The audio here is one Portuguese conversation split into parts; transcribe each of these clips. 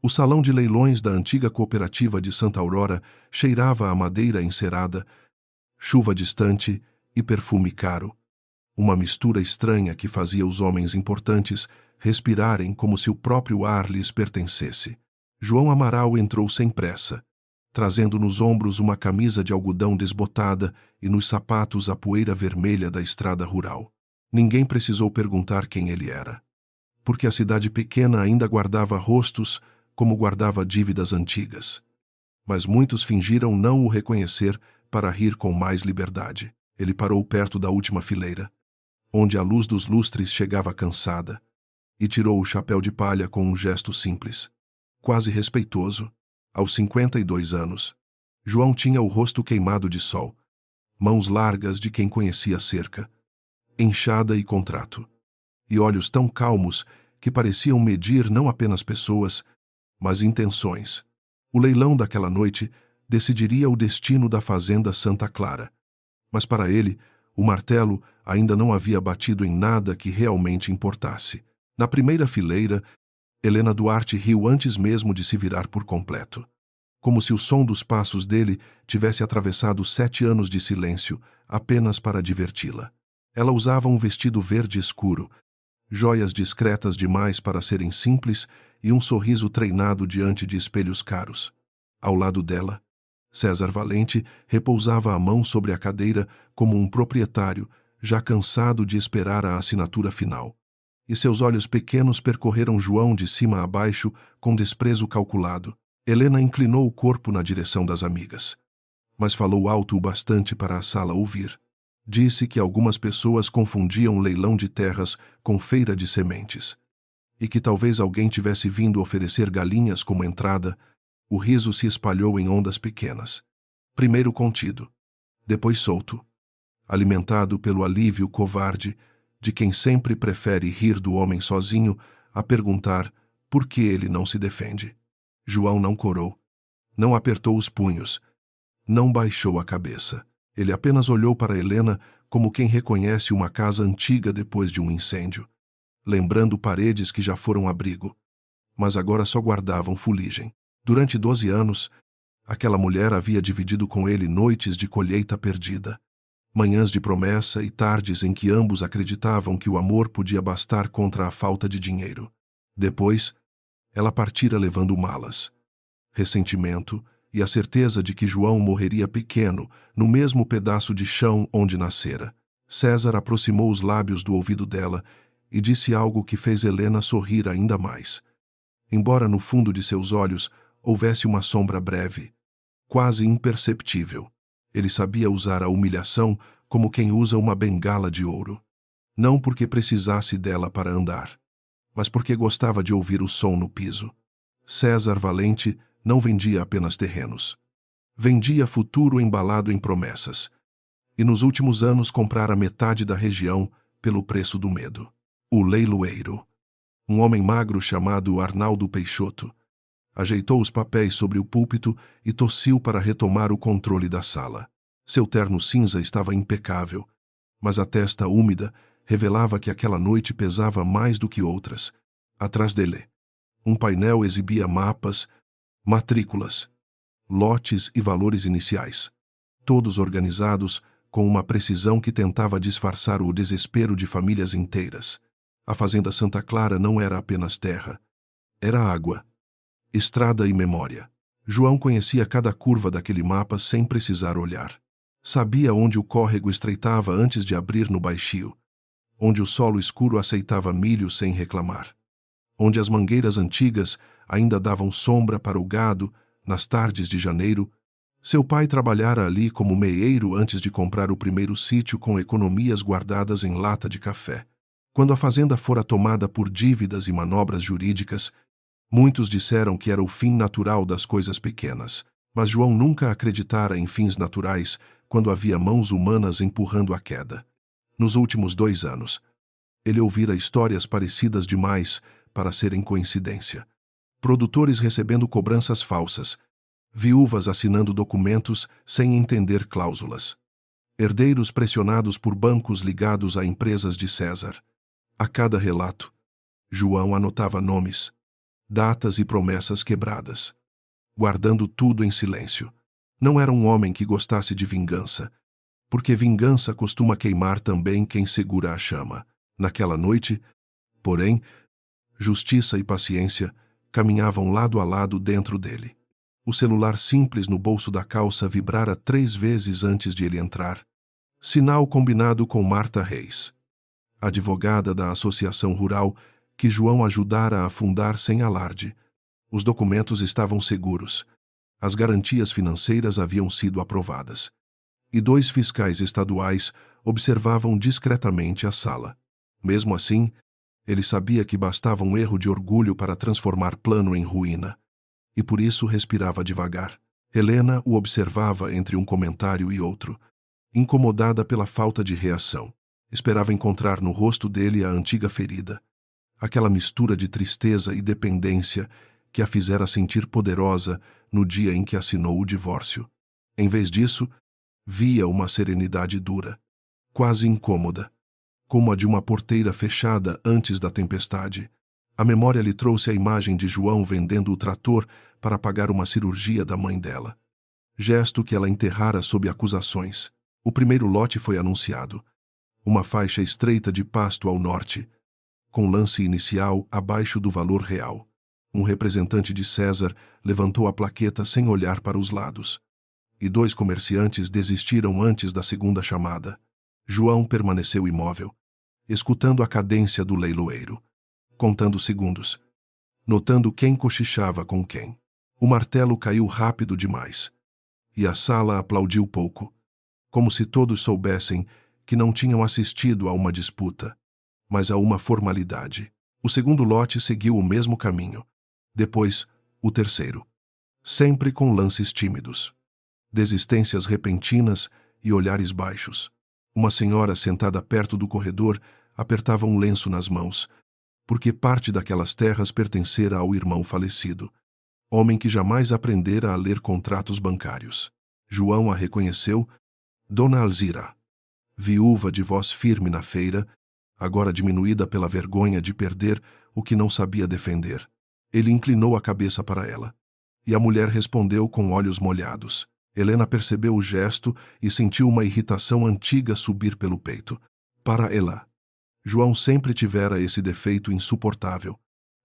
O salão de leilões da antiga cooperativa de Santa Aurora cheirava a madeira encerada, chuva distante e perfume caro. Uma mistura estranha que fazia os homens importantes respirarem como se o próprio ar lhes pertencesse. João Amaral entrou sem pressa, trazendo nos ombros uma camisa de algodão desbotada e nos sapatos a poeira vermelha da estrada rural. Ninguém precisou perguntar quem ele era, porque a cidade pequena ainda guardava rostos como guardava dívidas antigas. Mas muitos fingiram não o reconhecer para rir com mais liberdade. Ele parou perto da última fileira, onde a luz dos lustres chegava cansada, e tirou o chapéu de palha com um gesto simples, quase respeitoso. Aos 52 anos, João tinha o rosto queimado de sol, mãos largas de quem conhecia cerca, inchada e contrato, e olhos tão calmos que pareciam medir não apenas pessoas, mas intenções. O leilão daquela noite decidiria o destino da fazenda Santa Clara. Mas para ele, o martelo ainda não havia batido em nada que realmente importasse. Na primeira fileira, Helena Duarte riu antes mesmo de se virar por completo, como se o som dos passos dele tivesse atravessado 7 anos de silêncio apenas para diverti-la. Ela usava um vestido verde escuro, joias discretas demais para serem simples e um sorriso treinado diante de espelhos caros. Ao lado dela, César Valente repousava a mão sobre a cadeira como um proprietário, já cansado de esperar a assinatura final. E seus olhos pequenos percorreram João de cima a baixo com desprezo calculado. Helena inclinou o corpo na direção das amigas, mas falou alto o bastante para a sala ouvir. Disse que algumas pessoas confundiam leilão de terras com feira de sementes, e que talvez alguém tivesse vindo oferecer galinhas como entrada. O riso se espalhou em ondas pequenas, primeiro contido, depois solto, alimentado pelo alívio covarde de quem sempre prefere rir do homem sozinho a perguntar por que ele não se defende. João não corou, não apertou os punhos, não baixou a cabeça. Ele apenas olhou para Helena como quem reconhece uma casa antiga depois de um incêndio, lembrando paredes que já foram abrigo, mas agora só guardavam fuligem. Durante 12 anos, aquela mulher havia dividido com ele noites de colheita perdida, manhãs de promessa e tardes em que ambos acreditavam que o amor podia bastar contra a falta de dinheiro. Depois, ela partira levando malas, ressentimento e a certeza de que João morreria pequeno, no mesmo pedaço de chão onde nascera. César aproximou os lábios do ouvido dela e disse algo que fez Helena sorrir ainda mais. Embora no fundo de seus olhos houvesse uma sombra breve, quase imperceptível. Ele sabia usar a humilhação como quem usa uma bengala de ouro. Não porque precisasse dela para andar, mas porque gostava de ouvir o som no piso. César Valente não vendia apenas terrenos. Vendia futuro embalado em promessas. E nos últimos anos comprara metade da região pelo preço do medo. O leiloeiro, um homem magro chamado Arnaldo Peixoto, ajeitou os papéis sobre o púlpito e tossiu para retomar o controle da sala. Seu terno cinza estava impecável, mas a testa úmida revelava que aquela noite pesava mais do que outras. Atrás dele, um painel exibia mapas, matrículas, lotes e valores iniciais, todos organizados com uma precisão que tentava disfarçar o desespero de famílias inteiras. A fazenda Santa Clara não era apenas terra, era água, estrada e memória. João conhecia cada curva daquele mapa sem precisar olhar. Sabia onde o córrego estreitava antes de abrir no baixio, onde o solo escuro aceitava milho sem reclamar, onde as mangueiras antigas ainda davam sombra para o gado nas tardes de janeiro. Seu pai trabalhara ali como meeiro antes de comprar o primeiro sítio com economias guardadas em lata de café. Quando a fazenda fora tomada por dívidas e manobras jurídicas, muitos disseram que era o fim natural das coisas pequenas, mas João nunca acreditara em fins naturais quando havia mãos humanas empurrando a queda. Nos últimos 2 anos, ele ouvira histórias parecidas demais para serem coincidência. Produtores recebendo cobranças falsas, viúvas assinando documentos sem entender cláusulas, herdeiros pressionados por bancos ligados a empresas de César. A cada relato, João anotava nomes, datas e promessas quebradas, guardando tudo em silêncio. Não era um homem que gostasse de vingança, porque vingança costuma queimar também quem segura a chama. Naquela noite, porém, justiça e paciência caminhavam lado a lado dentro dele. O celular simples no bolso da calça vibrara 3 vezes antes de ele entrar. Sinal combinado com Marta Reis, advogada da Associação Rural, que João ajudara a fundar sem alarde. Os documentos estavam seguros. As garantias financeiras haviam sido aprovadas. E 2 fiscais estaduais observavam discretamente a sala. Mesmo assim, ele sabia que bastava um erro de orgulho para transformar plano em ruína. E por isso respirava devagar. Helena o observava entre um comentário e outro, incomodada pela falta de reação. Esperava encontrar no rosto dele a antiga ferida, aquela mistura de tristeza e dependência que a fizera sentir poderosa no dia em que assinou o divórcio. Em vez disso, via uma serenidade dura, quase incômoda, como a de uma porteira fechada antes da tempestade. A memória lhe trouxe a imagem de João vendendo o trator para pagar uma cirurgia da mãe dela. Gesto que ela enterrara sob acusações. O primeiro lote foi anunciado. Uma faixa estreita de pasto ao norte, com lance inicial abaixo do valor real. Um representante de César levantou a plaqueta sem olhar para os lados. E 2 comerciantes desistiram antes da segunda chamada. João permaneceu imóvel, escutando a cadência do leiloeiro, contando segundos, notando quem cochichava com quem. O martelo caiu rápido demais. E a sala aplaudiu pouco, como se todos soubessem que não tinham assistido a uma disputa, mas a uma formalidade. O segundo lote seguiu o mesmo caminho. Depois, o terceiro. Sempre com lances tímidos, desistências repentinas e olhares baixos. Uma senhora sentada perto do corredor apertava um lenço nas mãos, porque parte daquelas terras pertencera ao irmão falecido, homem que jamais aprendera a ler contratos bancários. João a reconheceu, Dona Alzira, viúva de voz firme na feira, agora diminuída pela vergonha de perder o que não sabia defender. Ele inclinou a cabeça para ela, e a mulher respondeu com olhos molhados. Helena percebeu o gesto e sentiu uma irritação antiga subir pelo peito. Para ela, João sempre tivera esse defeito insuportável,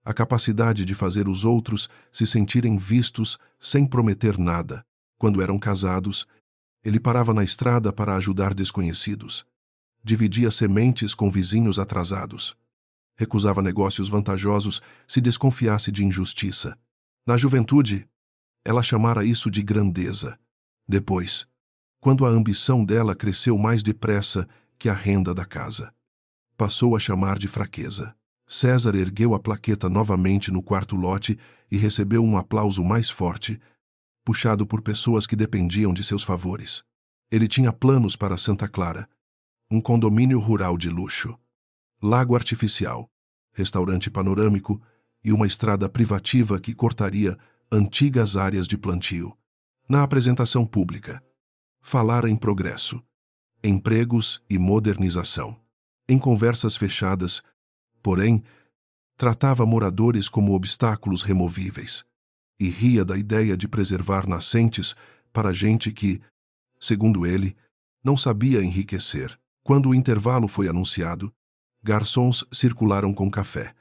a capacidade de fazer os outros se sentirem vistos sem prometer nada. Quando eram casados, ele parava na estrada para ajudar desconhecidos. Dividia sementes com vizinhos atrasados. Recusava negócios vantajosos se desconfiasse de injustiça. Na juventude, ela chamara isso de grandeza. Depois, quando a ambição dela cresceu mais depressa que a renda da casa, passou a chamar de fraqueza. César ergueu a plaqueta novamente no quarto lote e recebeu um aplauso mais forte, puxado por pessoas que dependiam de seus favores. Ele tinha planos para Santa Clara, um condomínio rural de luxo, lago artificial, restaurante panorâmico e uma estrada privativa que cortaria antigas áreas de plantio. Na apresentação pública, falara em progresso, empregos e modernização. Em conversas fechadas, porém, tratava moradores como obstáculos removíveis e ria da ideia de preservar nascentes para gente que, segundo ele, não sabia enriquecer. Quando o intervalo foi anunciado, garçons circularam com café,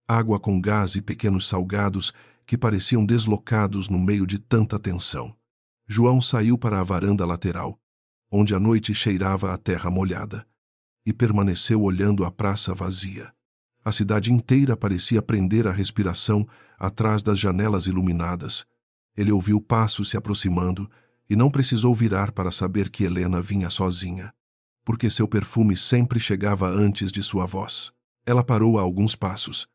água com gás e pequenos salgados que pareciam deslocados no meio de tanta tensão. João saiu para a varanda lateral, onde a noite cheirava a terra molhada, e permaneceu olhando a praça vazia. A cidade inteira parecia prender a respiração atrás das janelas iluminadas. Ele ouviu passos se aproximando e não precisou virar para saber que Helena vinha sozinha, porque seu perfume sempre chegava antes de sua voz. Ela parou a alguns passos,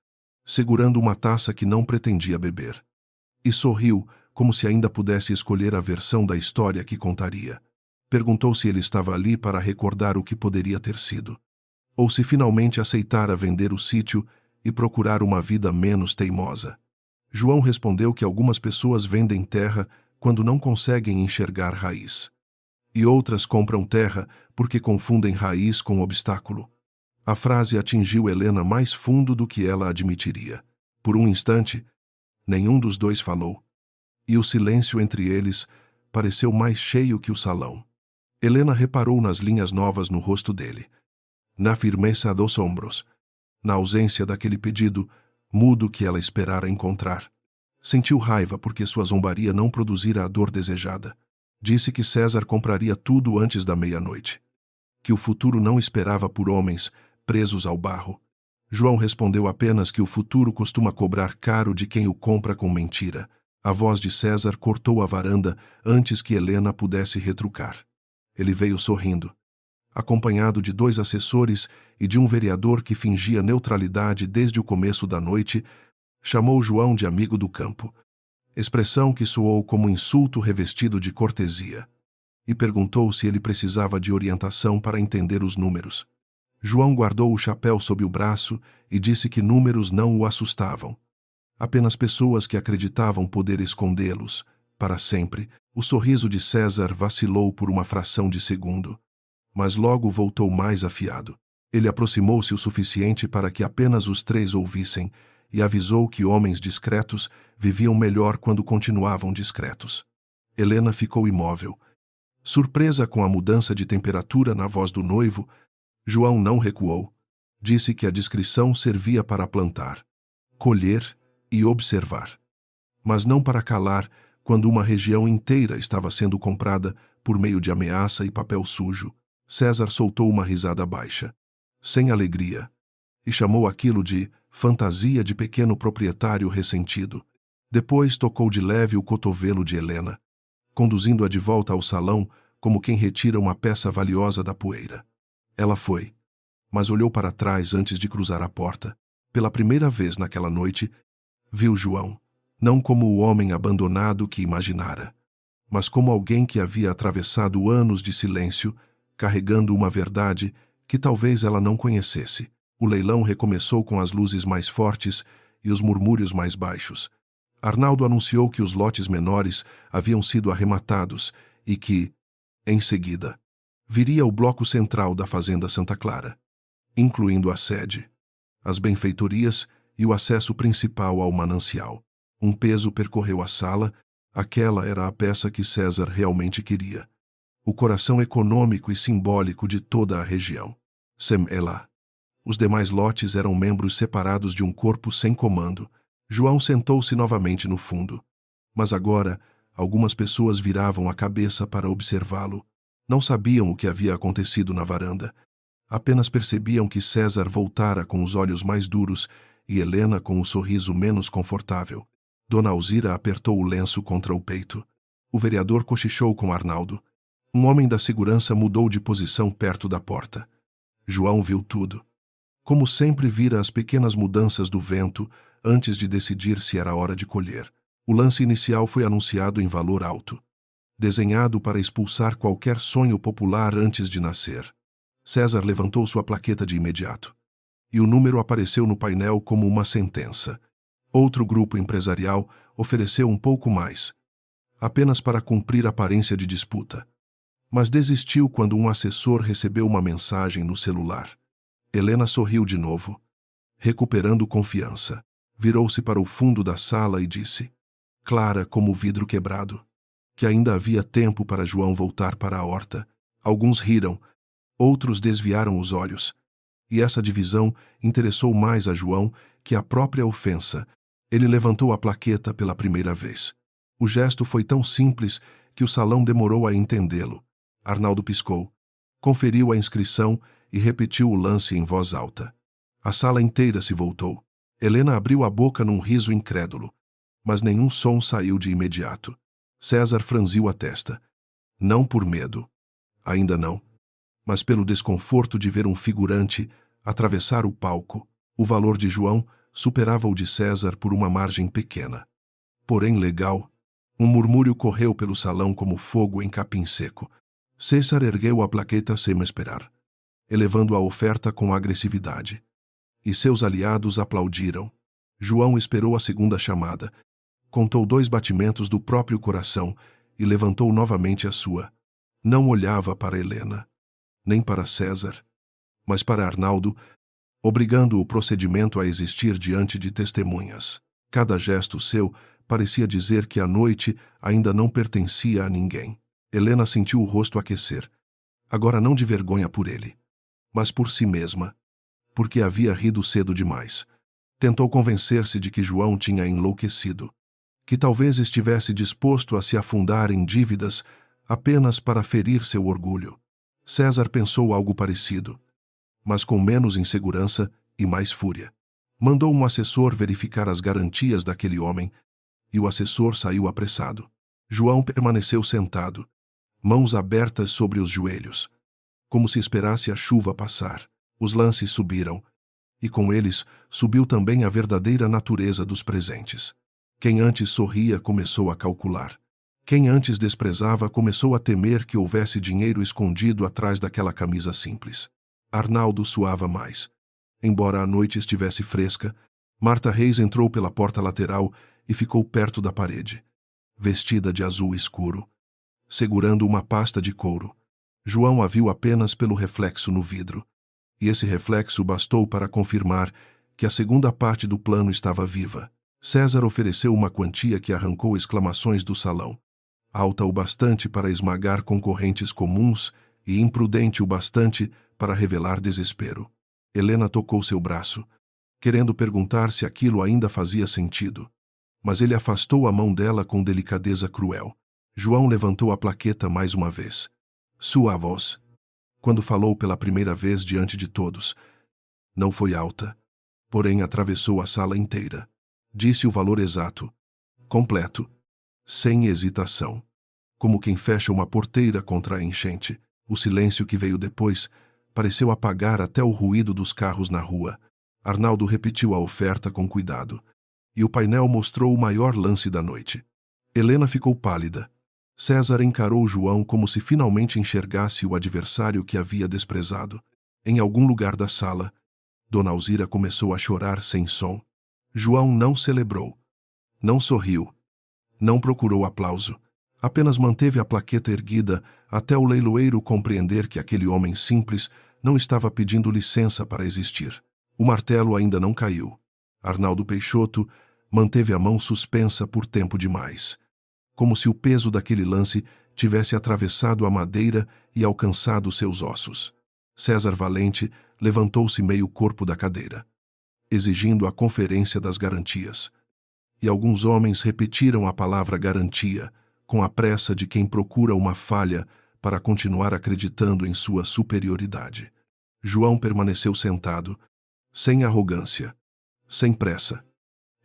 segurando uma taça que não pretendia beber, e sorriu como se ainda pudesse escolher a versão da história que contaria. Perguntou se ele estava ali para recordar o que poderia ter sido, ou se finalmente aceitara vender o sítio e procurar uma vida menos teimosa. João respondeu que algumas pessoas vendem terra quando não conseguem enxergar raiz, e outras compram terra porque confundem raiz com obstáculo. A frase atingiu Helena mais fundo do que ela admitiria. Por um instante, Nenhum dos dois falou, e o silêncio entre eles pareceu mais cheio que o salão. Helena reparou nas linhas novas no rosto dele, na firmeza dos ombros, na ausência daquele pedido mudo que ela esperara encontrar. Sentiu raiva porque sua zombaria não produzira a dor desejada. Disse que César compraria tudo antes da meia-noite, que o futuro não esperava por homens presos ao barro. João respondeu apenas que o futuro costuma cobrar caro de quem o compra com mentira. A voz de César cortou a varanda antes que Helena pudesse retrucar. Ele veio sorrindo, acompanhado de 2 assessores e de um vereador que fingia neutralidade desde o começo da noite. Chamou João de amigo do campo, expressão que soou como insulto revestido de cortesia, e perguntou se ele precisava de orientação para entender os números. João guardou o chapéu sob o braço e disse que números não o assustavam. Apenas pessoas que acreditavam poder escondê-los para sempre. O sorriso de César vacilou por uma fração de segundo, mas logo voltou mais afiado. Ele aproximou-se o suficiente para que apenas os 3 ouvissem e avisou que homens discretos viviam melhor quando continuavam discretos. Helena ficou imóvel, surpresa com a mudança de temperatura na voz do noivo. João não recuou. Disse que a discrição servia para plantar, colher e observar, mas não para calar quando uma região inteira estava sendo comprada por meio de ameaça e papel sujo. César soltou uma risada baixa, sem alegria, e chamou aquilo de fantasia de pequeno proprietário ressentido. Depois tocou de leve o cotovelo de Helena, conduzindo-a de volta ao salão como quem retira uma peça valiosa da poeira. Ela foi, mas olhou para trás antes de cruzar a porta. Pela primeira vez naquela noite, viu João, não como o homem abandonado que imaginara, mas como alguém que havia atravessado anos de silêncio, carregando uma verdade que talvez ela não conhecesse. O leilão recomeçou com as luzes mais fortes e os murmúrios mais baixos. Arnaldo anunciou que os lotes menores haviam sido arrematados e que, em seguida, viria o bloco central da Fazenda Santa Clara, incluindo a sede, as benfeitorias e o acesso principal ao manancial. Um peso percorreu a sala. Aquela era a peça que César realmente queria, o coração econômico e simbólico de toda a região. Sem-Elá. Os demais lotes eram membros separados de um corpo sem comando. João sentou-se novamente no fundo. Mas agora, algumas pessoas viravam a cabeça para observá-lo. Não sabiam o que havia acontecido na varanda. Apenas percebiam que César voltara com os olhos mais duros e Helena com o sorriso menos confortável. Dona Alzira apertou o lenço contra o peito. O vereador cochichou com Arnaldo. Um homem da segurança mudou de posição perto da porta. João viu tudo. Como sempre vira as pequenas mudanças do vento antes de decidir se era hora de colher. O lance inicial foi anunciado em valor alto, desenhado para expulsar qualquer sonho popular antes de nascer. César levantou sua plaqueta de imediato, e o número apareceu no painel como uma sentença. Outro grupo empresarial ofereceu um pouco mais, apenas para cumprir a aparência de disputa, mas desistiu quando um assessor recebeu uma mensagem no celular. Helena sorriu de novo, recuperando confiança. Virou-se para o fundo da sala e disse, clara como vidro quebrado, que ainda havia tempo para João voltar para a horta. Alguns riram, outros desviaram os olhos, e essa divisão interessou mais a João que a própria ofensa. Ele levantou a plaqueta pela primeira vez. O gesto foi tão simples que o salão demorou a entendê-lo. Arnaldo piscou, conferiu a inscrição e repetiu o lance em voz alta. A sala inteira se voltou. Helena abriu a boca num riso incrédulo, mas nenhum som saiu de imediato. César franziu a testa. Não por medo. Ainda não. Mas pelo desconforto de ver um figurante atravessar o palco. O valor de João superava o de César por uma margem pequena. Porém legal. Um murmúrio correu pelo salão como fogo em capim seco. César ergueu a plaqueta sem esperar, elevando a oferta com agressividade. E seus aliados aplaudiram. João esperou a segunda chamada, contou 2 batimentos do próprio coração e levantou novamente a sua. Não olhava para Helena, nem para César, mas para Arnaldo, obrigando o procedimento a existir diante de testemunhas. Cada gesto seu parecia dizer que a noite ainda não pertencia a ninguém. Helena sentiu o rosto aquecer. Agora não de vergonha por ele, mas por si mesma, porque havia rido cedo demais. Tentou convencer-se de que João tinha enlouquecido, que talvez estivesse disposto a se afundar em dívidas apenas para ferir seu orgulho. César pensou algo parecido, mas com menos insegurança e mais fúria. Mandou um assessor verificar as garantias daquele homem, e o assessor saiu apressado. João permaneceu sentado, mãos abertas sobre os joelhos, como se esperasse a chuva passar. Os lances subiram, e com eles subiu também a verdadeira natureza dos presentes. Quem antes sorria começou a calcular. Quem antes desprezava começou a temer que houvesse dinheiro escondido atrás daquela camisa simples. Arnaldo suava mais. Embora a noite estivesse fresca, Marta Reis entrou pela porta lateral e ficou perto da parede, vestida de azul escuro, segurando uma pasta de couro. João a viu apenas pelo reflexo no vidro, e esse reflexo bastou para confirmar que a segunda parte do plano estava viva. César ofereceu uma quantia que arrancou exclamações do salão, alta o bastante para esmagar concorrentes comuns e imprudente o bastante para revelar desespero. Helena tocou seu braço, querendo perguntar se aquilo ainda fazia sentido, mas ele afastou a mão dela com delicadeza cruel. João levantou a plaqueta mais uma vez. Sua voz, quando falou pela primeira vez diante de todos, não foi alta, porém atravessou a sala inteira. Disse o valor exato, completo, sem hesitação, como quem fecha uma porteira contra a enchente. O silêncio que veio depois pareceu apagar até o ruído dos carros na rua. Arnaldo repetiu a oferta com cuidado, e o painel mostrou o maior lance da noite. Helena ficou pálida. César encarou João como se finalmente enxergasse o adversário que havia desprezado. Em algum lugar da sala, Dona Alzira começou a chorar sem som. João não celebrou, não sorriu, não procurou aplauso. Apenas manteve a plaqueta erguida até o leiloeiro compreender que aquele homem simples não estava pedindo licença para existir. O martelo ainda não caiu. Arnaldo Peixoto manteve a mão suspensa por tempo demais, como se o peso daquele lance tivesse atravessado a madeira e alcançado seus ossos. César Valente levantou-se meio corpo da cadeira, exigindo a conferência das garantias. E alguns homens repetiram a palavra garantia, com a pressa de quem procura uma falha para continuar acreditando em sua superioridade. João permaneceu sentado, sem arrogância, sem pressa,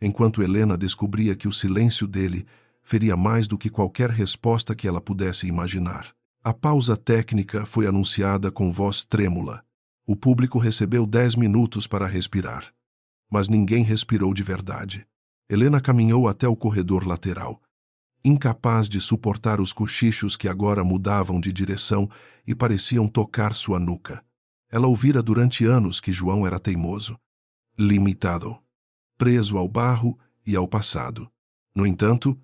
enquanto Helena descobria que o silêncio dele feria mais do que qualquer resposta que ela pudesse imaginar. A pausa técnica foi anunciada com voz trêmula. O público recebeu 10 minutos para respirar, mas ninguém respirou de verdade. Helena caminhou até o corredor lateral, incapaz de suportar os cochichos que agora mudavam de direção e pareciam tocar sua nuca. Ela ouvira durante anos que João era teimoso, limitado, preso ao barro e ao passado. No entanto,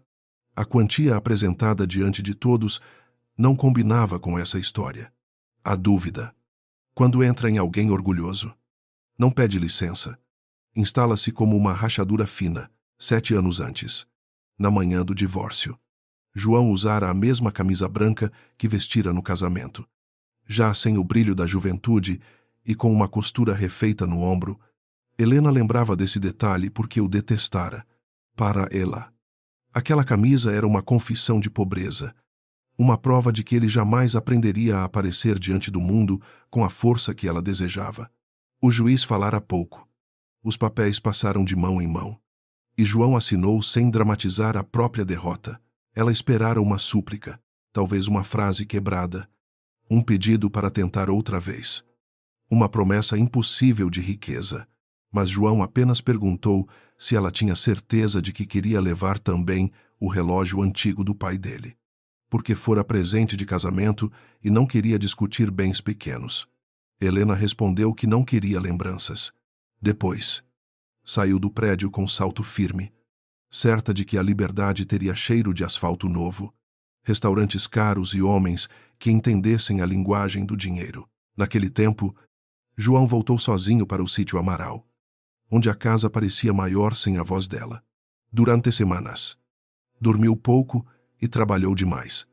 a quantia apresentada diante de todos não combinava com essa história. A dúvida, quando entra em alguém orgulhoso, não pede licença. Instala-se como uma rachadura fina, 7 anos antes, na manhã do divórcio. João usara a mesma camisa branca que vestira no casamento. Já sem o brilho da juventude e com uma costura refeita no ombro, Helena lembrava desse detalhe porque o detestara. Para ela, aquela camisa era uma confissão de pobreza, uma prova de que ele jamais aprenderia a aparecer diante do mundo com a força que ela desejava. O juiz falara pouco. Os papéis passaram de mão em mão, e João assinou sem dramatizar a própria derrota. Ela esperara uma súplica, talvez uma frase quebrada, um pedido para tentar outra vez, uma promessa impossível de riqueza. Mas João apenas perguntou se ela tinha certeza de que queria levar também o relógio antigo do pai dele, porque fora presente de casamento e não queria discutir bens pequenos. Helena respondeu que não queria lembranças. Depois, saiu do prédio com salto firme, certa de que a liberdade teria cheiro de asfalto novo, restaurantes caros e homens que entendessem a linguagem do dinheiro. Naquele tempo, João voltou sozinho para o sítio Amaral, onde a casa parecia maior sem a voz dela. Durante semanas. Dormiu pouco e trabalhou demais.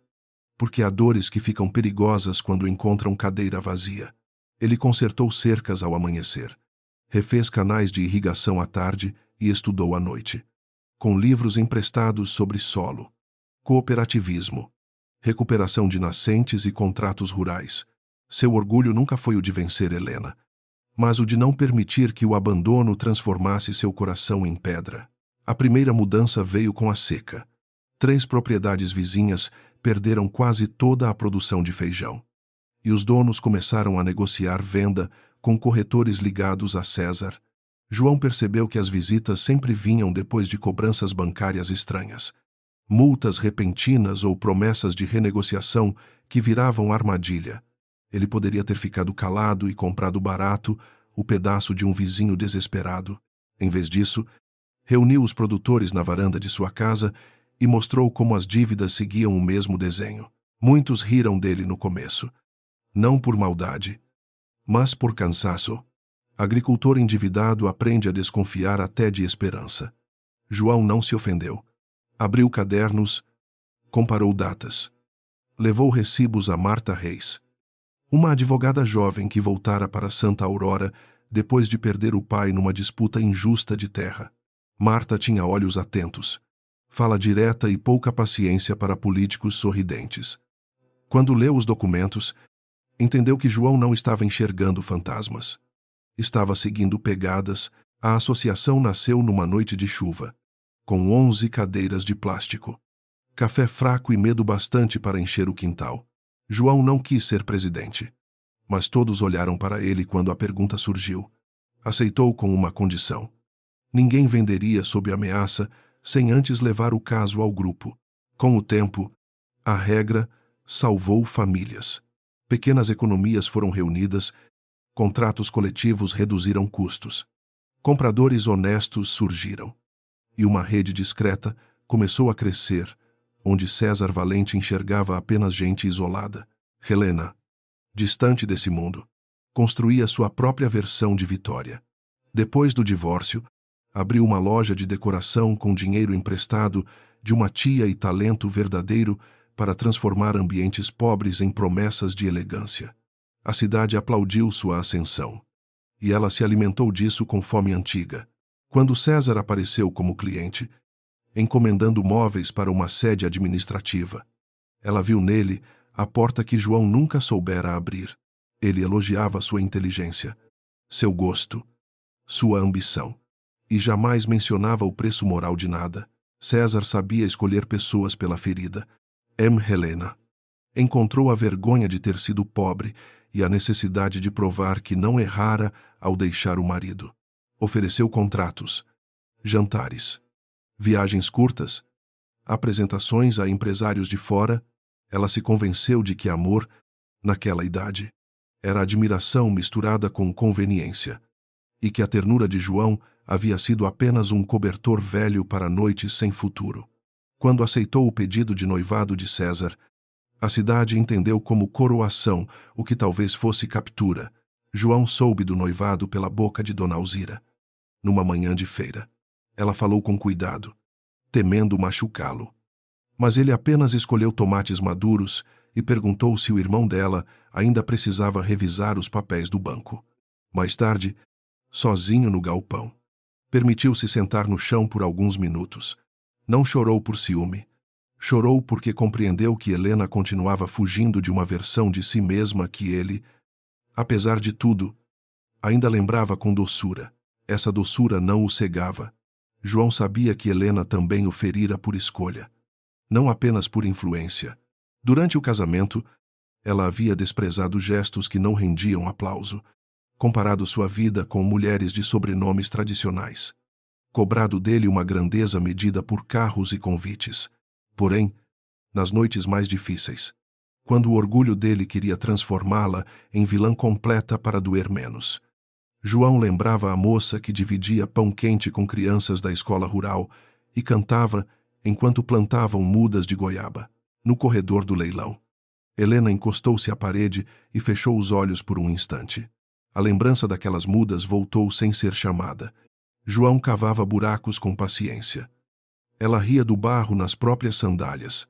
Porque há dores que ficam perigosas quando encontram cadeira vazia. Ele consertou cercas ao amanhecer. Refez canais de irrigação à tarde e estudou à noite. Com livros emprestados sobre solo, cooperativismo, recuperação de nascentes e contratos rurais. Seu orgulho nunca foi o de vencer Helena, mas o de não permitir que o abandono transformasse seu coração em pedra. A primeira mudança veio com a seca. 3 propriedades vizinhas perderam quase toda a produção de feijão. E os donos começaram a negociar venda com corretores ligados a César. João percebeu que as visitas sempre vinham depois de cobranças bancárias estranhas. Multas repentinas ou promessas de renegociação que viravam armadilha. Ele poderia ter ficado calado e comprado barato o pedaço de um vizinho desesperado. Em vez disso, reuniu os produtores na varanda de sua casa e mostrou como as dívidas seguiam o mesmo desenho. Muitos riram dele no começo. Não por maldade, mas por cansaço. Agricultor endividado aprende a desconfiar até de esperança. João não se ofendeu. Abriu cadernos, comparou datas. Levou recibos a Marta Reis, uma advogada jovem que voltara para Santa Aurora depois de perder o pai numa disputa injusta de terra. Marta tinha olhos atentos, fala direta e pouca paciência para políticos sorridentes. Quando leu os documentos, entendeu que João não estava enxergando fantasmas. Estava seguindo pegadas. A associação nasceu numa noite de chuva, com 11 cadeiras de plástico. Café fraco e medo bastante para encher o quintal. João não quis ser presidente, mas todos olharam para ele quando a pergunta surgiu. Aceitou com uma condição. Ninguém venderia sob ameaça sem antes levar o caso ao grupo. Com o tempo, a regra salvou famílias. Pequenas economias foram reunidas, contratos coletivos reduziram custos. Compradores honestos surgiram. E uma rede discreta começou a crescer, onde César Valente enxergava apenas gente isolada. Helena, distante desse mundo, construía sua própria versão de vitória. Depois do divórcio, abriu uma loja de decoração com dinheiro emprestado de uma tia e talento verdadeiro para transformar ambientes pobres em promessas de elegância. A cidade aplaudiu sua ascensão. E ela se alimentou disso com fome antiga. Quando César apareceu como cliente, encomendando móveis para uma sede administrativa, ela viu nele a porta que João nunca soubera abrir. Ele elogiava sua inteligência, seu gosto, sua ambição, e jamais mencionava o preço moral de nada. César sabia escolher pessoas pela ferida. Helena encontrou a vergonha de ter sido pobre e a necessidade de provar que não errara ao deixar o marido. Ofereceu contratos, jantares, viagens curtas, apresentações a empresários de fora. Ela se convenceu de que amor, naquela idade, era admiração misturada com conveniência, e que a ternura de João havia sido apenas um cobertor velho para noites sem futuro. Quando aceitou o pedido de noivado de César, a cidade entendeu como coroação o que talvez fosse captura. João soube do noivado pela boca de Dona Alzira. Numa manhã de feira, ela falou com cuidado, temendo machucá-lo. Mas ele apenas escolheu tomates maduros e perguntou se o irmão dela ainda precisava revisar os papéis do banco. Mais tarde, sozinho no galpão, permitiu-se sentar no chão por alguns minutos. Não chorou por ciúme. Chorou porque compreendeu que Helena continuava fugindo de uma versão de si mesma que ele, apesar de tudo, ainda lembrava com doçura. Essa doçura não o cegava. João sabia que Helena também o ferira por escolha, não apenas por influência. Durante o casamento, ela havia desprezado gestos que não rendiam aplauso, comparado sua vida com mulheres de sobrenomes tradicionais, cobrado dele uma grandeza medida por carros e convites. Porém, nas noites mais difíceis, quando o orgulho dele queria transformá-la em vilã completa para doer menos, João lembrava a moça que dividia pão quente com crianças da escola rural e cantava enquanto plantavam mudas de goiaba, no corredor do leilão. Helena encostou-se à parede e fechou os olhos por um instante. A lembrança daquelas mudas voltou sem ser chamada. João cavava buracos com paciência. Ela ria do barro nas próprias sandálias.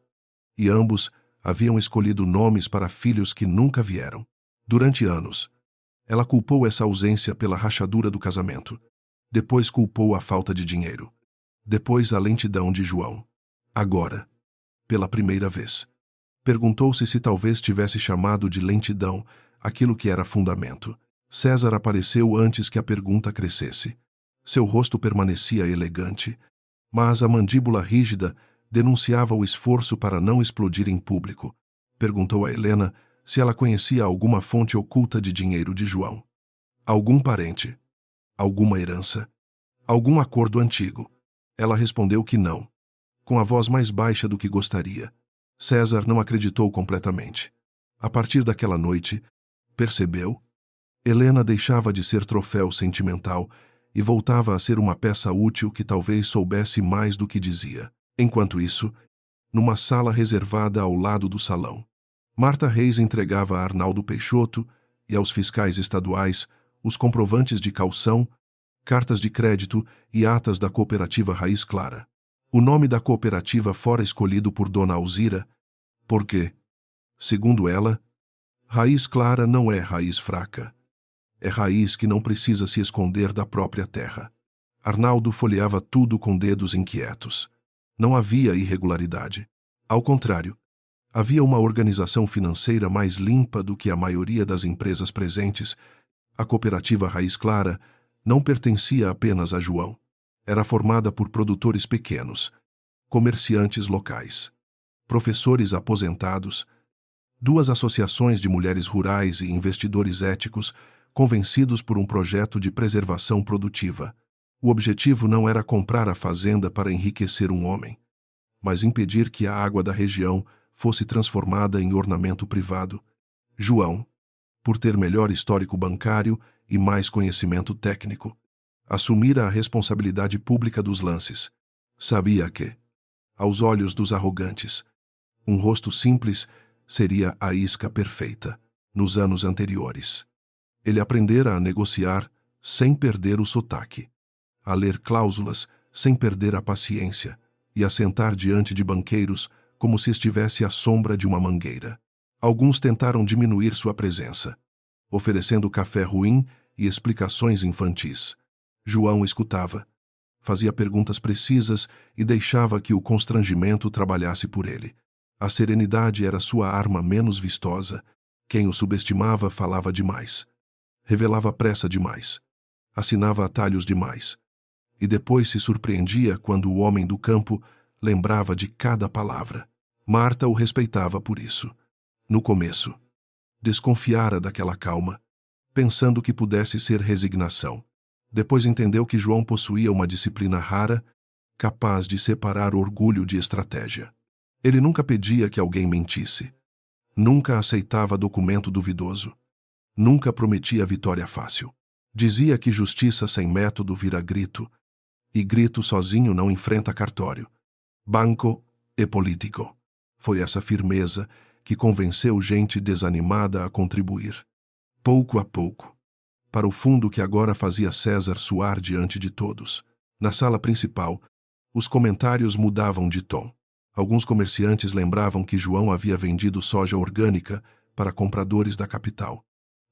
E ambos haviam escolhido nomes para filhos que nunca vieram. Durante anos, ela culpou essa ausência pela rachadura do casamento. Depois culpou a falta de dinheiro. Depois a lentidão de João. Agora, pela primeira vez, perguntou-se se talvez tivesse chamado de lentidão aquilo que era fundamento. César apareceu antes que a pergunta crescesse. Seu rosto permanecia elegante, mas a mandíbula rígida denunciava o esforço para não explodir em público. Perguntou a Helena se ela conhecia alguma fonte oculta de dinheiro de João. Algum parente? Alguma herança? Algum acordo antigo? Ela respondeu que não, com a voz mais baixa do que gostaria. César não acreditou completamente. A partir daquela noite, percebeu? Helena deixava de ser troféu sentimental e voltava a ser uma peça útil que talvez soubesse mais do que dizia. Enquanto isso, numa sala reservada ao lado do salão, Marta Reis entregava a Arnaldo Peixoto e aos fiscais estaduais os comprovantes de caução, cartas de crédito e atas da cooperativa Raiz Clara. O nome da cooperativa fora escolhido por Dona Alzira, porque, segundo ela, Raiz Clara não é raiz fraca. É raiz que não precisa se esconder da própria terra. Arnaldo folheava tudo com dedos inquietos. Não havia irregularidade. Ao contrário, havia uma organização financeira mais limpa do que a maioria das empresas presentes. A cooperativa Raiz Clara não pertencia apenas a João. Era formada por produtores pequenos, comerciantes locais, professores aposentados, duas associações de mulheres rurais e investidores éticos convencidos por um projeto de preservação produtiva. O objetivo não era comprar a fazenda para enriquecer um homem, mas impedir que a água da região fosse transformada em ornamento privado. João, por ter melhor histórico bancário e mais conhecimento técnico, assumira a responsabilidade pública dos lances. Sabia que, aos olhos dos arrogantes, um rosto simples seria a isca perfeita. Nos anos anteriores, ele aprendera a negociar sem perder o sotaque, a ler cláusulas sem perder a paciência e a sentar diante de banqueiros como se estivesse à sombra de uma mangueira. Alguns tentaram diminuir sua presença, oferecendo café ruim e explicações infantis. João escutava, fazia perguntas precisas e deixava que o constrangimento trabalhasse por ele. A serenidade era sua arma menos vistosa. Quem o subestimava falava demais, revelava pressa demais, assinava atalhos demais, e depois se surpreendia quando o homem do campo lembrava de cada palavra. Marta o respeitava por isso. No começo, desconfiara daquela calma, pensando que pudesse ser resignação. Depois entendeu que João possuía uma disciplina rara, capaz de separar orgulho de estratégia. Ele nunca pedia que alguém mentisse. Nunca aceitava documento duvidoso. Nunca prometia vitória fácil. Dizia que justiça sem método vira grito, e grito sozinho não enfrenta cartório. Banco e político. Foi essa firmeza que convenceu gente desanimada a contribuir. Pouco a pouco, para o fundo que agora fazia César suar diante de todos. Na sala principal, os comentários mudavam de tom. Alguns comerciantes lembravam que João havia vendido soja orgânica para compradores da capital.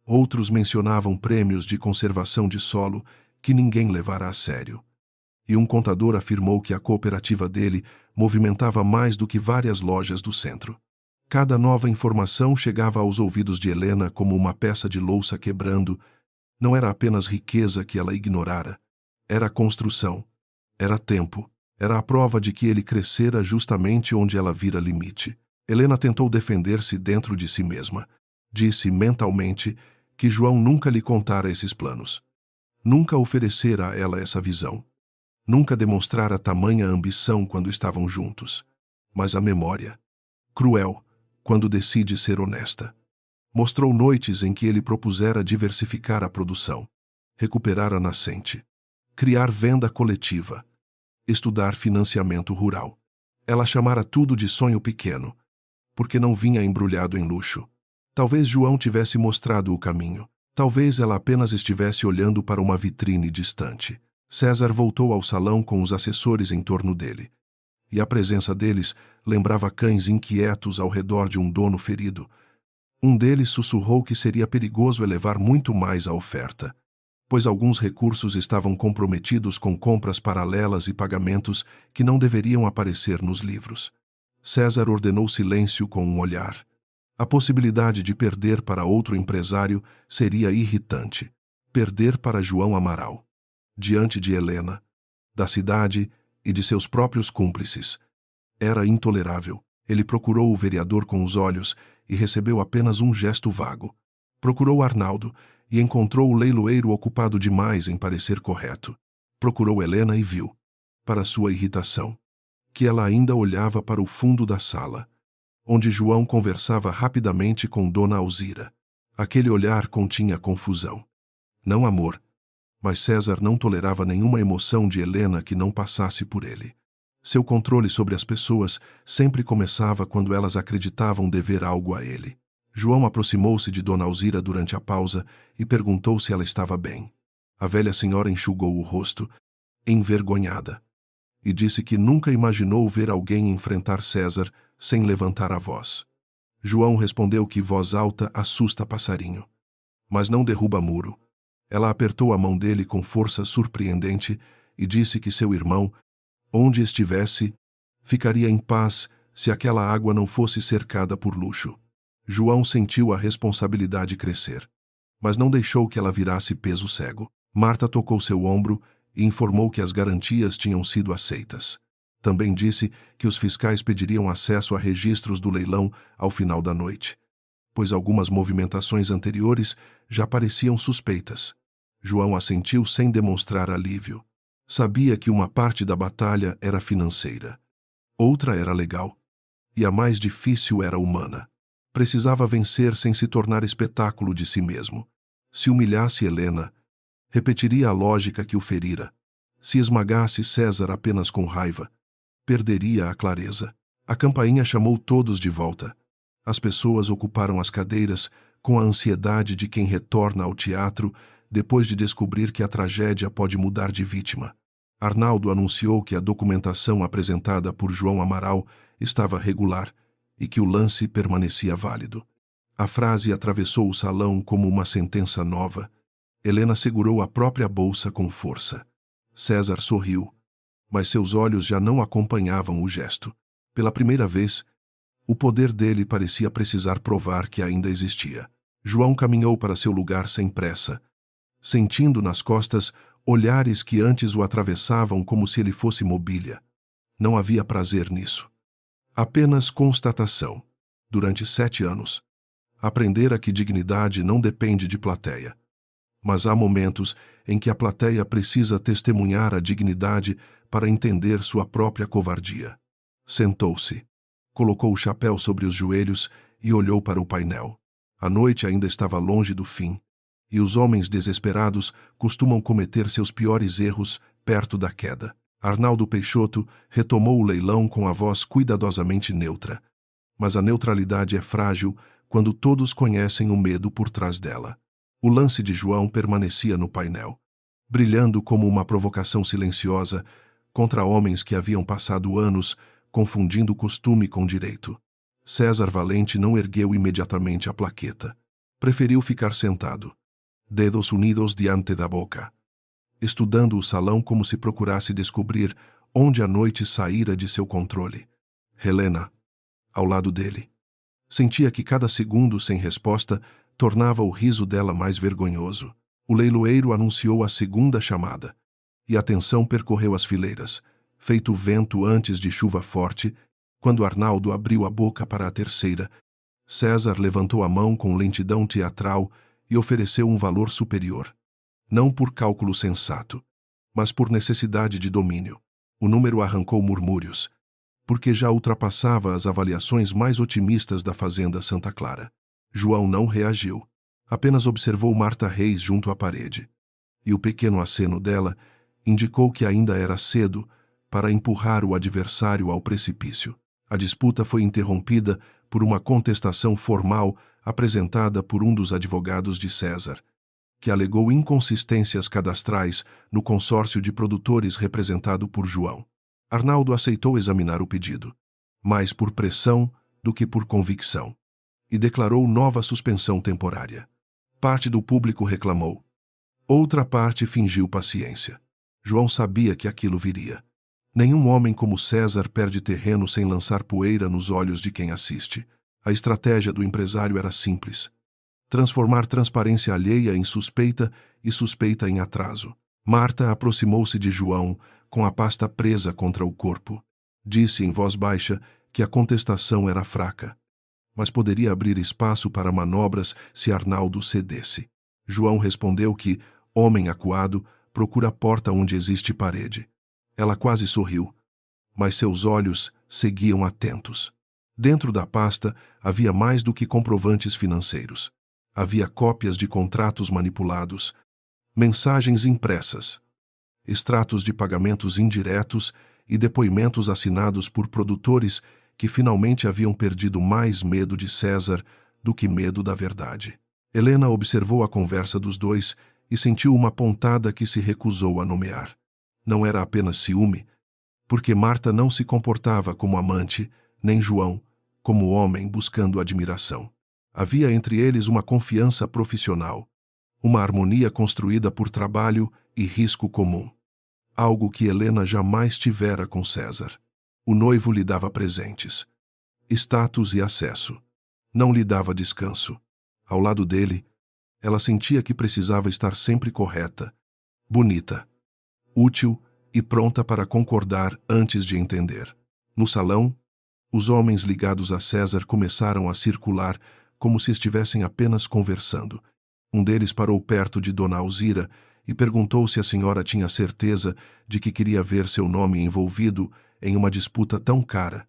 Outros mencionavam prêmios de conservação de solo que ninguém levara a sério. E um contador afirmou que a cooperativa dele movimentava mais do que várias lojas do centro. Cada nova informação chegava aos ouvidos de Helena como uma peça de louça quebrando. Não era apenas riqueza que ela ignorara. Era construção. Era tempo. Era a prova de que ele crescera justamente onde ela vira limite. Helena tentou defender-se dentro de si mesma. Disse mentalmente que João nunca lhe contara esses planos. Nunca oferecera a ela essa visão. Nunca demonstrara tamanha ambição quando estavam juntos. Mas a memória, cruel, quando decide ser honesta, mostrou noites em que ele propusera diversificar a produção, recuperar a nascente, criar venda coletiva, estudar financiamento rural. Ela chamara tudo de sonho pequeno, porque não vinha embrulhado em luxo. Talvez João tivesse mostrado o caminho. Talvez ela apenas estivesse olhando para uma vitrine distante. César voltou ao salão com os assessores em torno dele. e a presença deles lembrava cães inquietos ao redor de um dono ferido. Um deles sussurrou que seria perigoso elevar muito mais a oferta, pois alguns recursos estavam comprometidos com compras paralelas e pagamentos que não deveriam aparecer nos livros. César ordenou silêncio com um olhar. A possibilidade de perder para outro empresário seria irritante. Perder para João Amaral. Diante de Helena, da cidade e de seus próprios cúmplices. Era intolerável. Ele procurou o vereador com os olhos e recebeu apenas um gesto vago. Procurou Arnaldo e encontrou o leiloeiro ocupado demais em parecer correto. Procurou Helena e viu, para sua irritação, que ela ainda olhava para o fundo da sala, onde João conversava rapidamente com Dona Alzira. Aquele olhar continha confusão. Não amor, mas César não tolerava nenhuma emoção de Helena que não passasse por ele. Seu controle sobre as pessoas sempre começava quando elas acreditavam dever algo a ele. João aproximou-se de Dona Alzira durante a pausa e perguntou se ela estava bem. A velha senhora enxugou o rosto, envergonhada, e disse que nunca imaginou ver alguém enfrentar César sem levantar a voz. João respondeu que voz alta assusta passarinho, mas não derruba muro. Ela apertou a mão dele com força surpreendente e disse que seu irmão, onde estivesse, ficaria em paz se aquela água não fosse cercada por luxo. João sentiu a responsabilidade crescer, mas não deixou que ela virasse peso cego. Marta tocou seu ombro e informou que as garantias tinham sido aceitas. Também disse que os fiscais pediriam acesso a registros do leilão ao final da noite, pois algumas movimentações anteriores já pareciam suspeitas. João assentiu sem demonstrar alívio. Sabia que uma parte da batalha era financeira, outra era legal, e a mais difícil era humana. Precisava vencer sem se tornar espetáculo de si mesmo. Se humilhasse Helena, repetiria a lógica que o ferira. Se esmagasse César apenas com raiva, perderia a clareza. A campainha chamou todos de volta. As pessoas ocuparam as cadeiras com a ansiedade de quem retorna ao teatro depois de descobrir que a tragédia pode mudar de vítima. Arnaldo anunciou que a documentação apresentada por João Amaral estava regular e que o lance permanecia válido. A frase atravessou o salão como uma sentença nova. Helena segurou a própria bolsa com força. César sorriu, mas seus olhos já não acompanhavam o gesto. Pela primeira vez, o poder dele parecia precisar provar que ainda existia. João caminhou para seu lugar sem pressa, sentindo nas costas olhares que antes o atravessavam como se ele fosse mobília. Não havia prazer nisso. Apenas constatação. Durante 7 anos, aprendera que dignidade não depende de plateia. Mas há momentos em que a plateia precisa testemunhar a dignidade para entender sua própria covardia. Sentou-se, colocou o chapéu sobre os joelhos e olhou para o painel. A noite ainda estava longe do fim, e os homens desesperados costumam cometer seus piores erros perto da queda. Arnaldo Peixoto retomou o leilão com a voz cuidadosamente neutra. Mas a neutralidade é frágil quando todos conhecem o medo por trás dela. O lance de João permanecia no painel, brilhando como uma provocação silenciosa contra homens que haviam passado anos confundindo costume com direito. César Valente não ergueu imediatamente a plaqueta. Preferiu ficar sentado, dedos unidos diante da boca, estudando o salão como se procurasse descobrir onde a noite saíra de seu controle. Helena, ao lado dele, sentia que cada segundo sem resposta tornava o riso dela mais vergonhoso. O leiloeiro anunciou a segunda chamada, e a tensão percorreu as fileiras, feito vento antes de chuva forte. Quando Arnaldo abriu a boca para a terceira, César levantou a mão com lentidão teatral e ofereceu um valor superior. Não por cálculo sensato, mas por necessidade de domínio. O número arrancou murmúrios, porque já ultrapassava as avaliações mais otimistas da fazenda Santa Clara. João não reagiu, apenas observou Marta Reis junto à parede, e o pequeno aceno dela indicou que ainda era cedo para empurrar o adversário ao precipício. A disputa foi interrompida por uma contestação formal apresentada por um dos advogados de César, que alegou inconsistências cadastrais no consórcio de produtores representado por João. Arnaldo aceitou examinar o pedido, mais por pressão do que por convicção, e declarou nova suspensão temporária. Parte do público reclamou. Outra parte fingiu paciência. João sabia que aquilo viria. Nenhum homem como César perde terreno sem lançar poeira nos olhos de quem assiste. A estratégia do empresário era simples: transformar transparência alheia em suspeita e suspeita em atraso. Marta aproximou-se de João, com a pasta presa contra o corpo. Disse em voz baixa que a contestação era fraca, mas poderia abrir espaço para manobras se Arnaldo cedesse. João respondeu que, homem acuado, procura a porta onde existe parede. Ela quase sorriu, mas seus olhos seguiam atentos. Dentro da pasta havia mais do que comprovantes financeiros. Havia cópias de contratos manipulados, mensagens impressas, extratos de pagamentos indiretos e depoimentos assinados por produtores que finalmente haviam perdido mais medo de César do que medo da verdade. Helena observou a conversa dos dois e sentiu uma pontada que se recusou a nomear. Não era apenas ciúme, porque Marta não se comportava como amante, nem João como homem buscando admiração. Havia entre eles uma confiança profissional, uma harmonia construída por trabalho e risco comum. Algo que Helena jamais tivera com César. O noivo lhe dava presentes, status e acesso. Não lhe dava descanso. Ao lado dele, ela sentia que precisava estar sempre correta, bonita, útil e pronta para concordar antes de entender. No salão, os homens ligados a César começaram a circular como se estivessem apenas conversando. Um deles parou perto de Dona Alzira e perguntou se a senhora tinha certeza de que queria ver seu nome envolvido em uma disputa tão cara.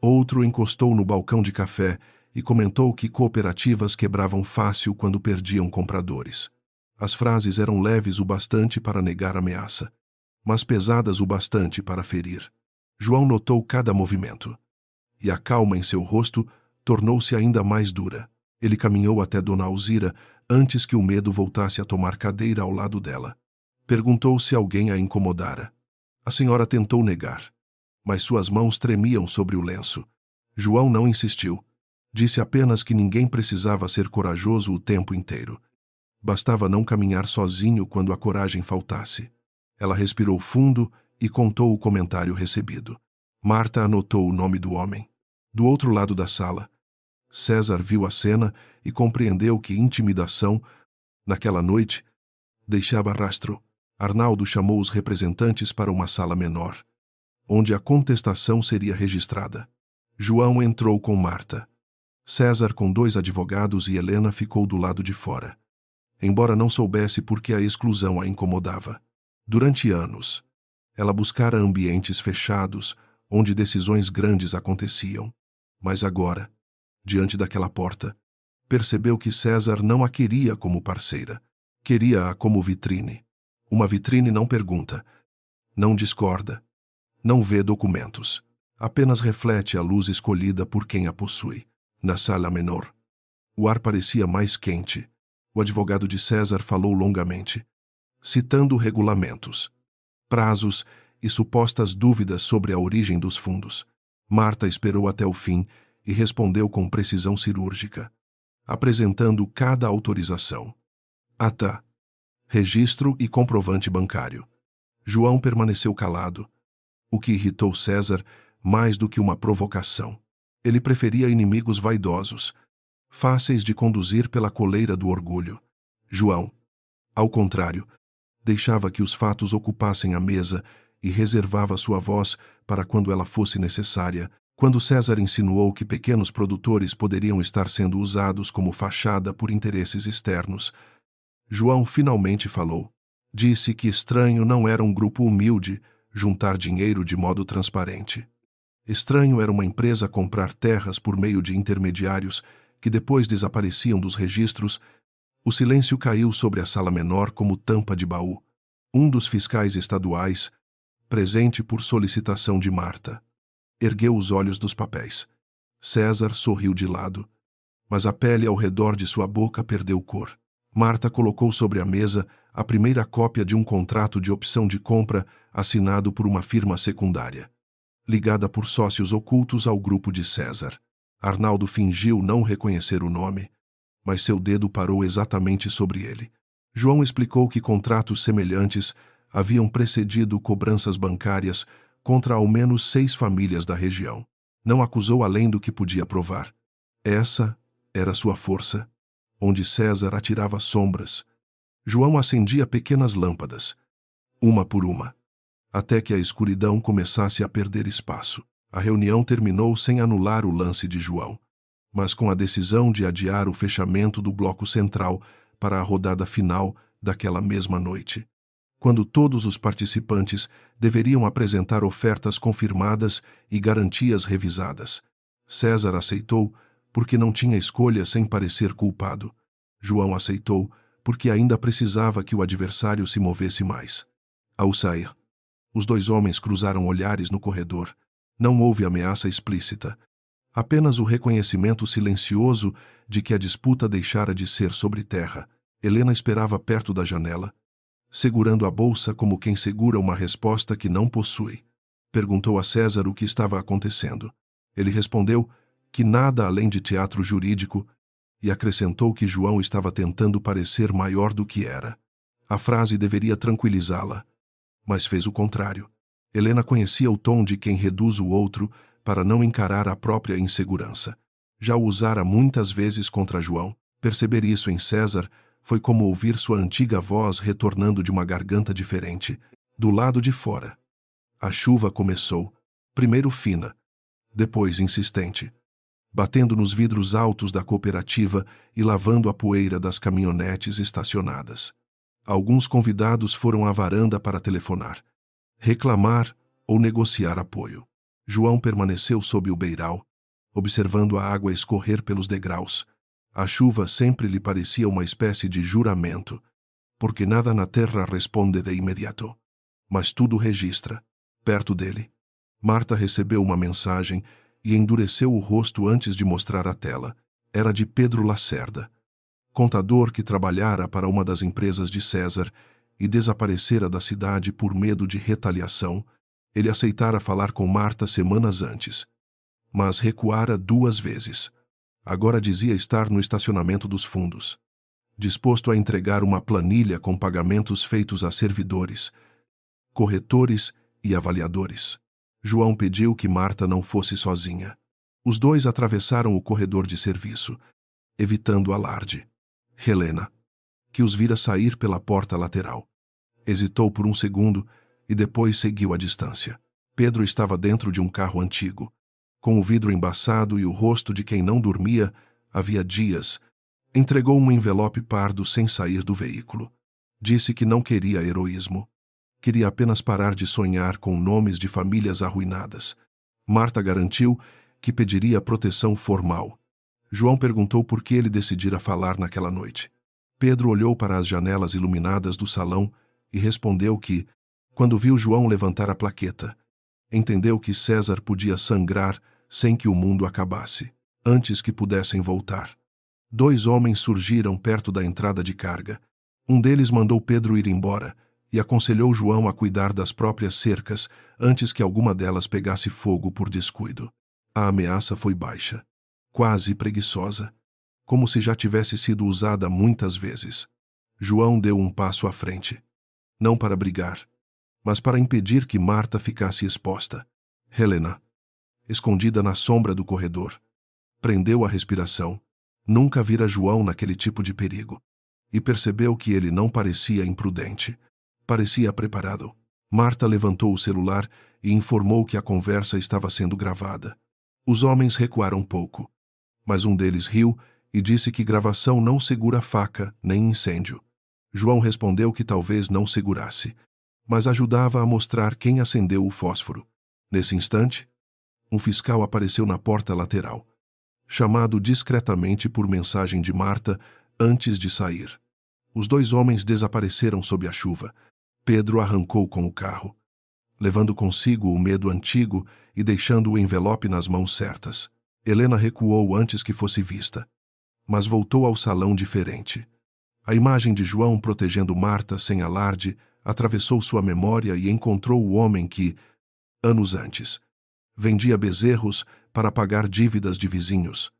Outro encostou no balcão de café e comentou que cooperativas quebravam fácil quando perdiam compradores. As frases eram leves o bastante para negar ameaça, mas pesadas o bastante para ferir. João notou cada movimento, e a calma em seu rosto tornou-se ainda mais dura. Ele caminhou até Dona Alzira antes que o medo voltasse a tomar cadeira ao lado dela. Perguntou se alguém a incomodara. A senhora tentou negar, mas suas mãos tremiam sobre o lenço. João não insistiu. Disse apenas que ninguém precisava ser corajoso o tempo inteiro. Bastava não caminhar sozinho quando a coragem faltasse. Ela respirou fundo e contou o comentário recebido. Marta anotou o nome do homem. Do outro lado da sala, César viu a cena e compreendeu que intimidação, naquela noite, deixava rastro. Arnaldo chamou os representantes para uma sala menor, onde a contestação seria registrada. João entrou com Marta. César com 2 advogados e Helena ficou do lado de fora, embora não soubesse por que a exclusão a incomodava. Durante anos, ela buscara ambientes fechados, onde decisões grandes aconteciam. Mas agora, diante daquela porta, percebeu que César não a queria como parceira. Queria-a como vitrine. Uma vitrine não pergunta, não discorda, não vê documentos. Apenas reflete a luz escolhida por quem a possui. Na sala menor, o ar parecia mais quente. O advogado de César falou longamente, citando regulamentos, prazos e supostas dúvidas sobre a origem dos fundos. Marta esperou até o fim e respondeu com precisão cirúrgica, apresentando cada autorização: ata, registro e comprovante bancário. João permaneceu calado, o que irritou César mais do que uma provocação. Ele preferia inimigos vaidosos, fáceis de conduzir pela coleira do orgulho. João, ao contrário, deixava que os fatos ocupassem a mesa e reservava sua voz para quando ela fosse necessária. Quando César insinuou que pequenos produtores poderiam estar sendo usados como fachada por interesses externos, João finalmente falou. Disse que estranho não era um grupo humilde juntar dinheiro de modo transparente. Estranho era uma empresa comprar terras por meio de intermediários que depois desapareciam dos registros. O silêncio caiu sobre a sala menor como tampa de baú. Um dos fiscais estaduais, presente por solicitação de Marta, ergueu os olhos dos papéis. César sorriu de lado, mas a pele ao redor de sua boca perdeu cor. Marta colocou sobre a mesa a primeira cópia de um contrato de opção de compra assinado por uma firma secundária. ligada por sócios ocultos ao grupo de César. Arnaldo fingiu não reconhecer o nome, mas seu dedo parou exatamente sobre ele. João explicou que contratos semelhantes haviam precedido cobranças bancárias contra ao menos 6 famílias da região. Não acusou além do que podia provar. Essa era sua força, onde César atirava sombras. João acendia pequenas lâmpadas, uma por uma, até que a escuridão começasse a perder espaço. A reunião terminou sem anular o lance de João, mas com a decisão de adiar o fechamento do bloco central para a rodada final daquela mesma noite, quando todos os participantes deveriam apresentar ofertas confirmadas e garantias revisadas. César aceitou porque não tinha escolha sem parecer culpado. João aceitou porque ainda precisava que o adversário se movesse mais. Ao sair, os 2 homens cruzaram olhares no corredor. Não houve ameaça explícita, apenas o reconhecimento silencioso de que a disputa deixara de ser sobre terra. Helena esperava perto da janela, segurando a bolsa como quem segura uma resposta que não possui. Perguntou a César o que estava acontecendo. Ele respondeu que nada além de teatro jurídico e acrescentou que João estava tentando parecer maior do que era. A frase deveria tranquilizá-la, mas fez o contrário. Helena conhecia o tom de quem reduz o outro para não encarar a própria insegurança. Já o usara muitas vezes contra João. Perceber isso em César foi como ouvir sua antiga voz retornando de uma garganta diferente, do lado de fora. A chuva começou, primeiro fina, depois insistente, batendo nos vidros altos da cooperativa e lavando a poeira das caminhonetes estacionadas. Alguns convidados foram à varanda para telefonar, reclamar ou negociar apoio. João permaneceu sob o beiral, observando a água escorrer pelos degraus. A chuva sempre lhe parecia uma espécie de juramento, porque nada na terra responde de imediato, mas tudo registra. Perto dele, Marta recebeu uma mensagem e endureceu o rosto antes de mostrar a tela. Era de Pedro Lacerda, contador que trabalhara para uma das empresas de César e desaparecera da cidade por medo de retaliação. Ele aceitara falar com Marta semanas antes, mas recuara 2 vezes. Agora dizia estar no estacionamento dos fundos, disposto a entregar uma planilha com pagamentos feitos a servidores, corretores e avaliadores. João pediu que Marta não fosse sozinha. Os 2 atravessaram o corredor de serviço, evitando alarde. Helena, que os vira sair pela porta lateral, hesitou por um segundo e depois seguiu à distância. Pedro estava dentro de um carro antigo, com o vidro embaçado e o rosto de quem não dormia havia dias. Entregou um envelope pardo sem sair do veículo. Disse que não queria heroísmo. Queria apenas parar de sonhar com nomes de famílias arruinadas. Marta garantiu que pediria proteção formal. João perguntou por que ele decidira falar naquela noite. Pedro olhou para as janelas iluminadas do salão e respondeu que, quando viu João levantar a plaqueta, entendeu que César podia sangrar sem que o mundo acabasse, antes que pudessem voltar. 2 homens surgiram perto da entrada de carga. Um deles mandou Pedro ir embora e aconselhou João a cuidar das próprias cercas antes que alguma delas pegasse fogo por descuido. A ameaça foi baixa, quase preguiçosa, como se já tivesse sido usada muitas vezes. João deu um passo à frente, não para brigar, mas para impedir que Marta ficasse exposta. Helena, escondida na sombra do corredor, prendeu a respiração. Nunca vira João naquele tipo de perigo, e percebeu que ele não parecia imprudente. Parecia preparado. Marta levantou o celular e informou que a conversa estava sendo gravada. Os homens recuaram pouco, mas um deles riu e disse que gravação não segura faca nem incêndio. João respondeu que talvez não segurasse, mas ajudava a mostrar quem acendeu o fósforo. Nesse instante, um fiscal apareceu na porta lateral, chamado discretamente por mensagem de Marta antes de sair. Os 2 homens desapareceram sob a chuva. Pedro arrancou com o carro, levando consigo o medo antigo e deixando o envelope nas mãos certas. Helena recuou antes que fosse vista, mas voltou ao salão diferente. A imagem de João protegendo Marta sem alarde atravessou sua memória e encontrou o homem que, anos antes, Vendia bezerros para pagar dívidas de vizinhos.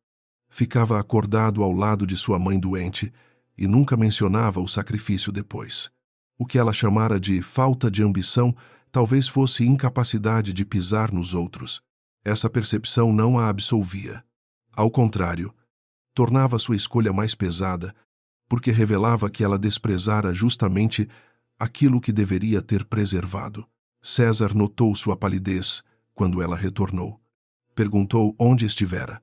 Ficava acordado ao lado de sua mãe doente e nunca mencionava o sacrifício depois. O que ela chamara de falta de ambição talvez fosse incapacidade de pisar nos outros. Essa percepção não a absolvia. Ao contrário, tornava sua escolha mais pesada, porque revelava que ela desprezara justamente aquilo que deveria ter preservado. César notou sua palidez quando ela retornou. Perguntou onde estivera.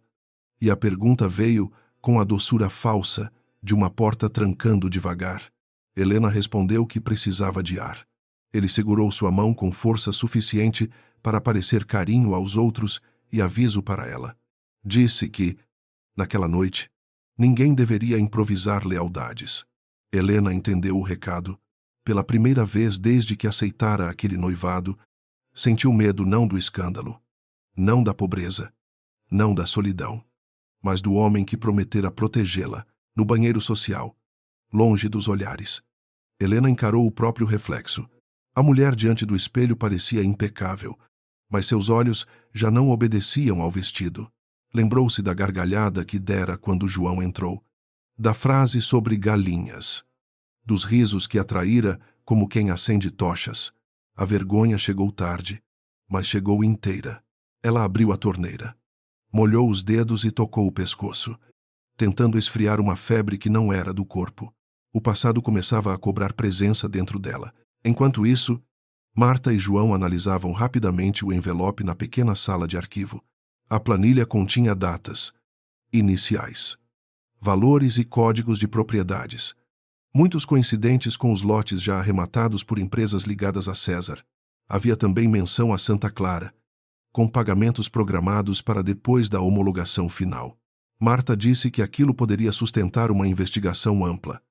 E a pergunta veio com a doçura falsa de uma porta trancando devagar. Helena respondeu que precisava de ar. Ele segurou sua mão com força suficiente para parecer carinho aos outros e aviso para ela. Disse que, naquela noite, ninguém deveria improvisar lealdades. Helena entendeu o recado. Pela primeira vez desde que aceitara aquele noivado, sentiu medo não do escândalo, não da pobreza, não da solidão, mas do homem que prometera protegê-la, no banheiro social, longe dos olhares. Helena encarou o próprio reflexo. A mulher diante do espelho parecia impecável, mas seus olhos já não obedeciam ao vestido. Lembrou-se da gargalhada que dera quando João entrou, da frase sobre galinhas, dos risos que atraíra como quem acende tochas. A vergonha chegou tarde, mas chegou inteira. Ela abriu a torneira, molhou os dedos e tocou o pescoço, tentando esfriar uma febre que não era do corpo. O passado começava a cobrar presença dentro dela. Enquanto isso, Marta e João analisavam rapidamente o envelope na pequena sala de arquivo. A planilha continha datas, iniciais, valores e códigos de propriedades, muitos coincidentes com os lotes já arrematados por empresas ligadas a César. Havia também menção a Santa Clara, com pagamentos programados para depois da homologação final. Marta disse que aquilo poderia sustentar uma investigação ampla,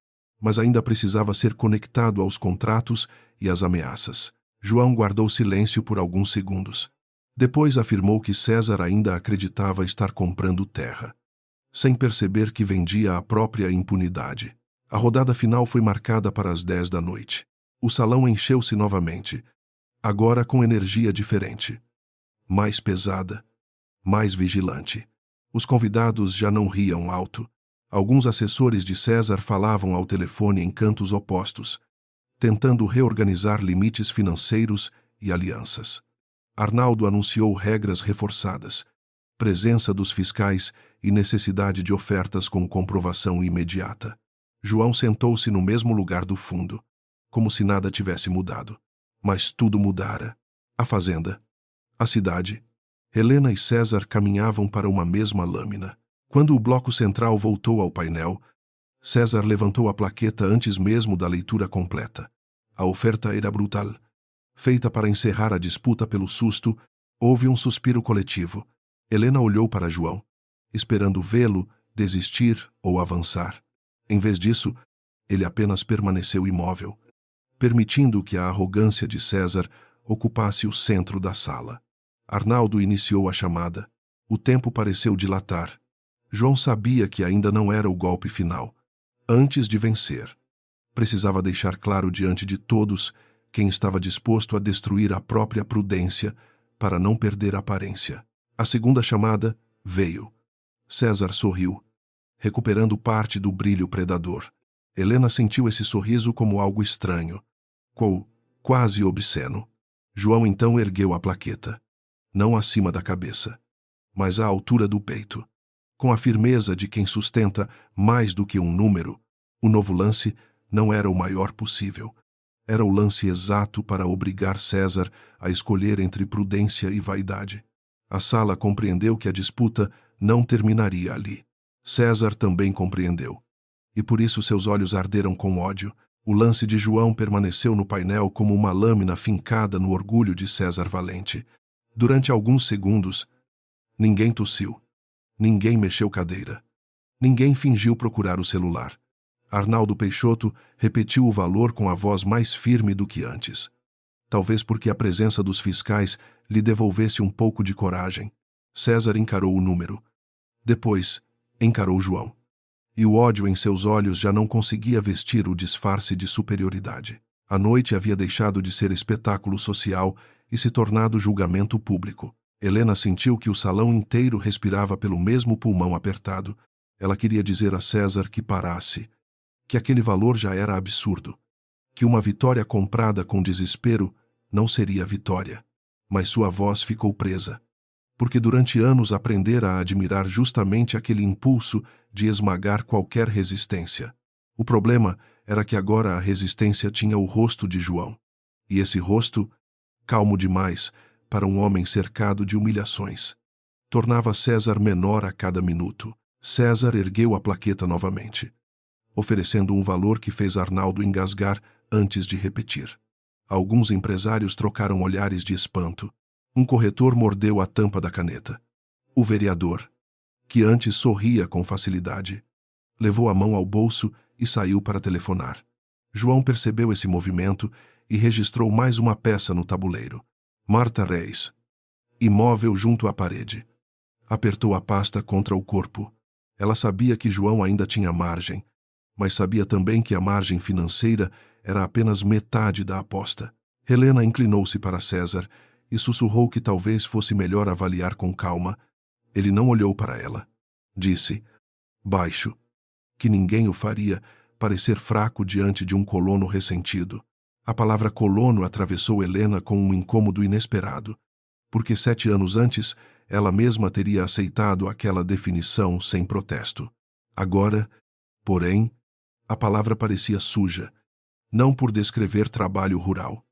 mas ainda precisava ser conectado aos contratos e às ameaças. João guardou silêncio por alguns segundos. Depois afirmou que César ainda acreditava estar comprando terra, sem perceber que vendia a própria impunidade. A rodada final foi marcada para as 10 da noite. O salão encheu-se novamente, agora com energia diferente, mais pesada, mais vigilante. Os convidados já não riam alto. Alguns assessores de César falavam ao telefone em cantos opostos, tentando reorganizar limites financeiros e alianças. Arnaldo anunciou regras reforçadas, presença dos fiscais e necessidade de ofertas com comprovação imediata. João sentou-se no mesmo lugar do fundo, como se nada tivesse mudado. Mas tudo mudara. A fazenda, a cidade. Helena e César caminhavam para uma mesma lâmina. Quando o bloco central voltou ao painel, César levantou a plaqueta antes mesmo da leitura completa. A oferta era brutal. Feita para encerrar a disputa pelo susto, houve um suspiro coletivo. Helena olhou para João, esperando vê-lo desistir ou avançar. Em vez disso, ele apenas permaneceu imóvel, permitindo que a arrogância de César ocupasse o centro da sala. Arnaldo iniciou a chamada. O tempo pareceu dilatar. João sabia que ainda não era o golpe final. Antes de vencer, precisava deixar claro diante de todos quem estava disposto a destruir a própria prudência para não perder a aparência. A segunda chamada veio. César sorriu, recuperando parte do brilho predador. Helena sentiu esse sorriso como algo estranho, quase obsceno. João então ergueu a plaqueta, não acima da cabeça, mas à altura do peito. Com a firmeza de quem sustenta mais do que um número, o novo lance não era o maior possível. Era o lance exato para obrigar César a escolher entre prudência e vaidade. A sala compreendeu que a disputa não terminaria ali. César também compreendeu. E por isso seus olhos arderam com ódio. O lance de João permaneceu no painel como uma lâmina fincada no orgulho de César Valente. Durante alguns segundos, ninguém tossiu. Ninguém mexeu cadeira. Ninguém fingiu procurar o celular. Arnaldo Peixoto repetiu o valor com a voz mais firme do que antes. Talvez porque a presença dos fiscais lhe devolvesse um pouco de coragem. César encarou o número. Depois, encarou João. E o ódio em seus olhos já não conseguia vestir o disfarce de superioridade. A noite havia deixado de ser espetáculo social e se tornado julgamento público. Helena sentiu que o salão inteiro respirava pelo mesmo pulmão apertado. Ela queria dizer a César que parasse, que aquele valor já era absurdo, que uma vitória comprada com desespero não seria vitória. Mas sua voz ficou presa, porque durante anos aprendera a admirar justamente aquele impulso de esmagar qualquer resistência. O problema era que agora a resistência tinha o rosto de João. E esse rosto, calmo demais para um homem cercado de humilhações, tornava César menor a cada minuto. César ergueu a plaqueta novamente, oferecendo um valor que fez Arnaldo engasgar antes de repetir. Alguns empresários trocaram olhares de espanto. Um corretor mordeu a tampa da caneta. O vereador, que antes sorria com facilidade, levou a mão ao bolso e saiu para telefonar. João percebeu esse movimento e registrou mais uma peça no tabuleiro. Marta Reis, imóvel junto à parede. Apertou a pasta contra o corpo. Ela sabia que João ainda tinha margem, mas sabia também que a margem financeira era apenas metade da aposta. Helena inclinou-se para César e sussurrou que talvez fosse melhor avaliar com calma. Ele não olhou para ela. Disse, baixo, que ninguém o faria parecer fraco diante de um colono ressentido. A palavra colono atravessou Helena com um incômodo inesperado, porque 7 anos antes ela mesma teria aceitado aquela definição sem protesto. Agora, porém, a palavra parecia suja, não por descrever trabalho rural,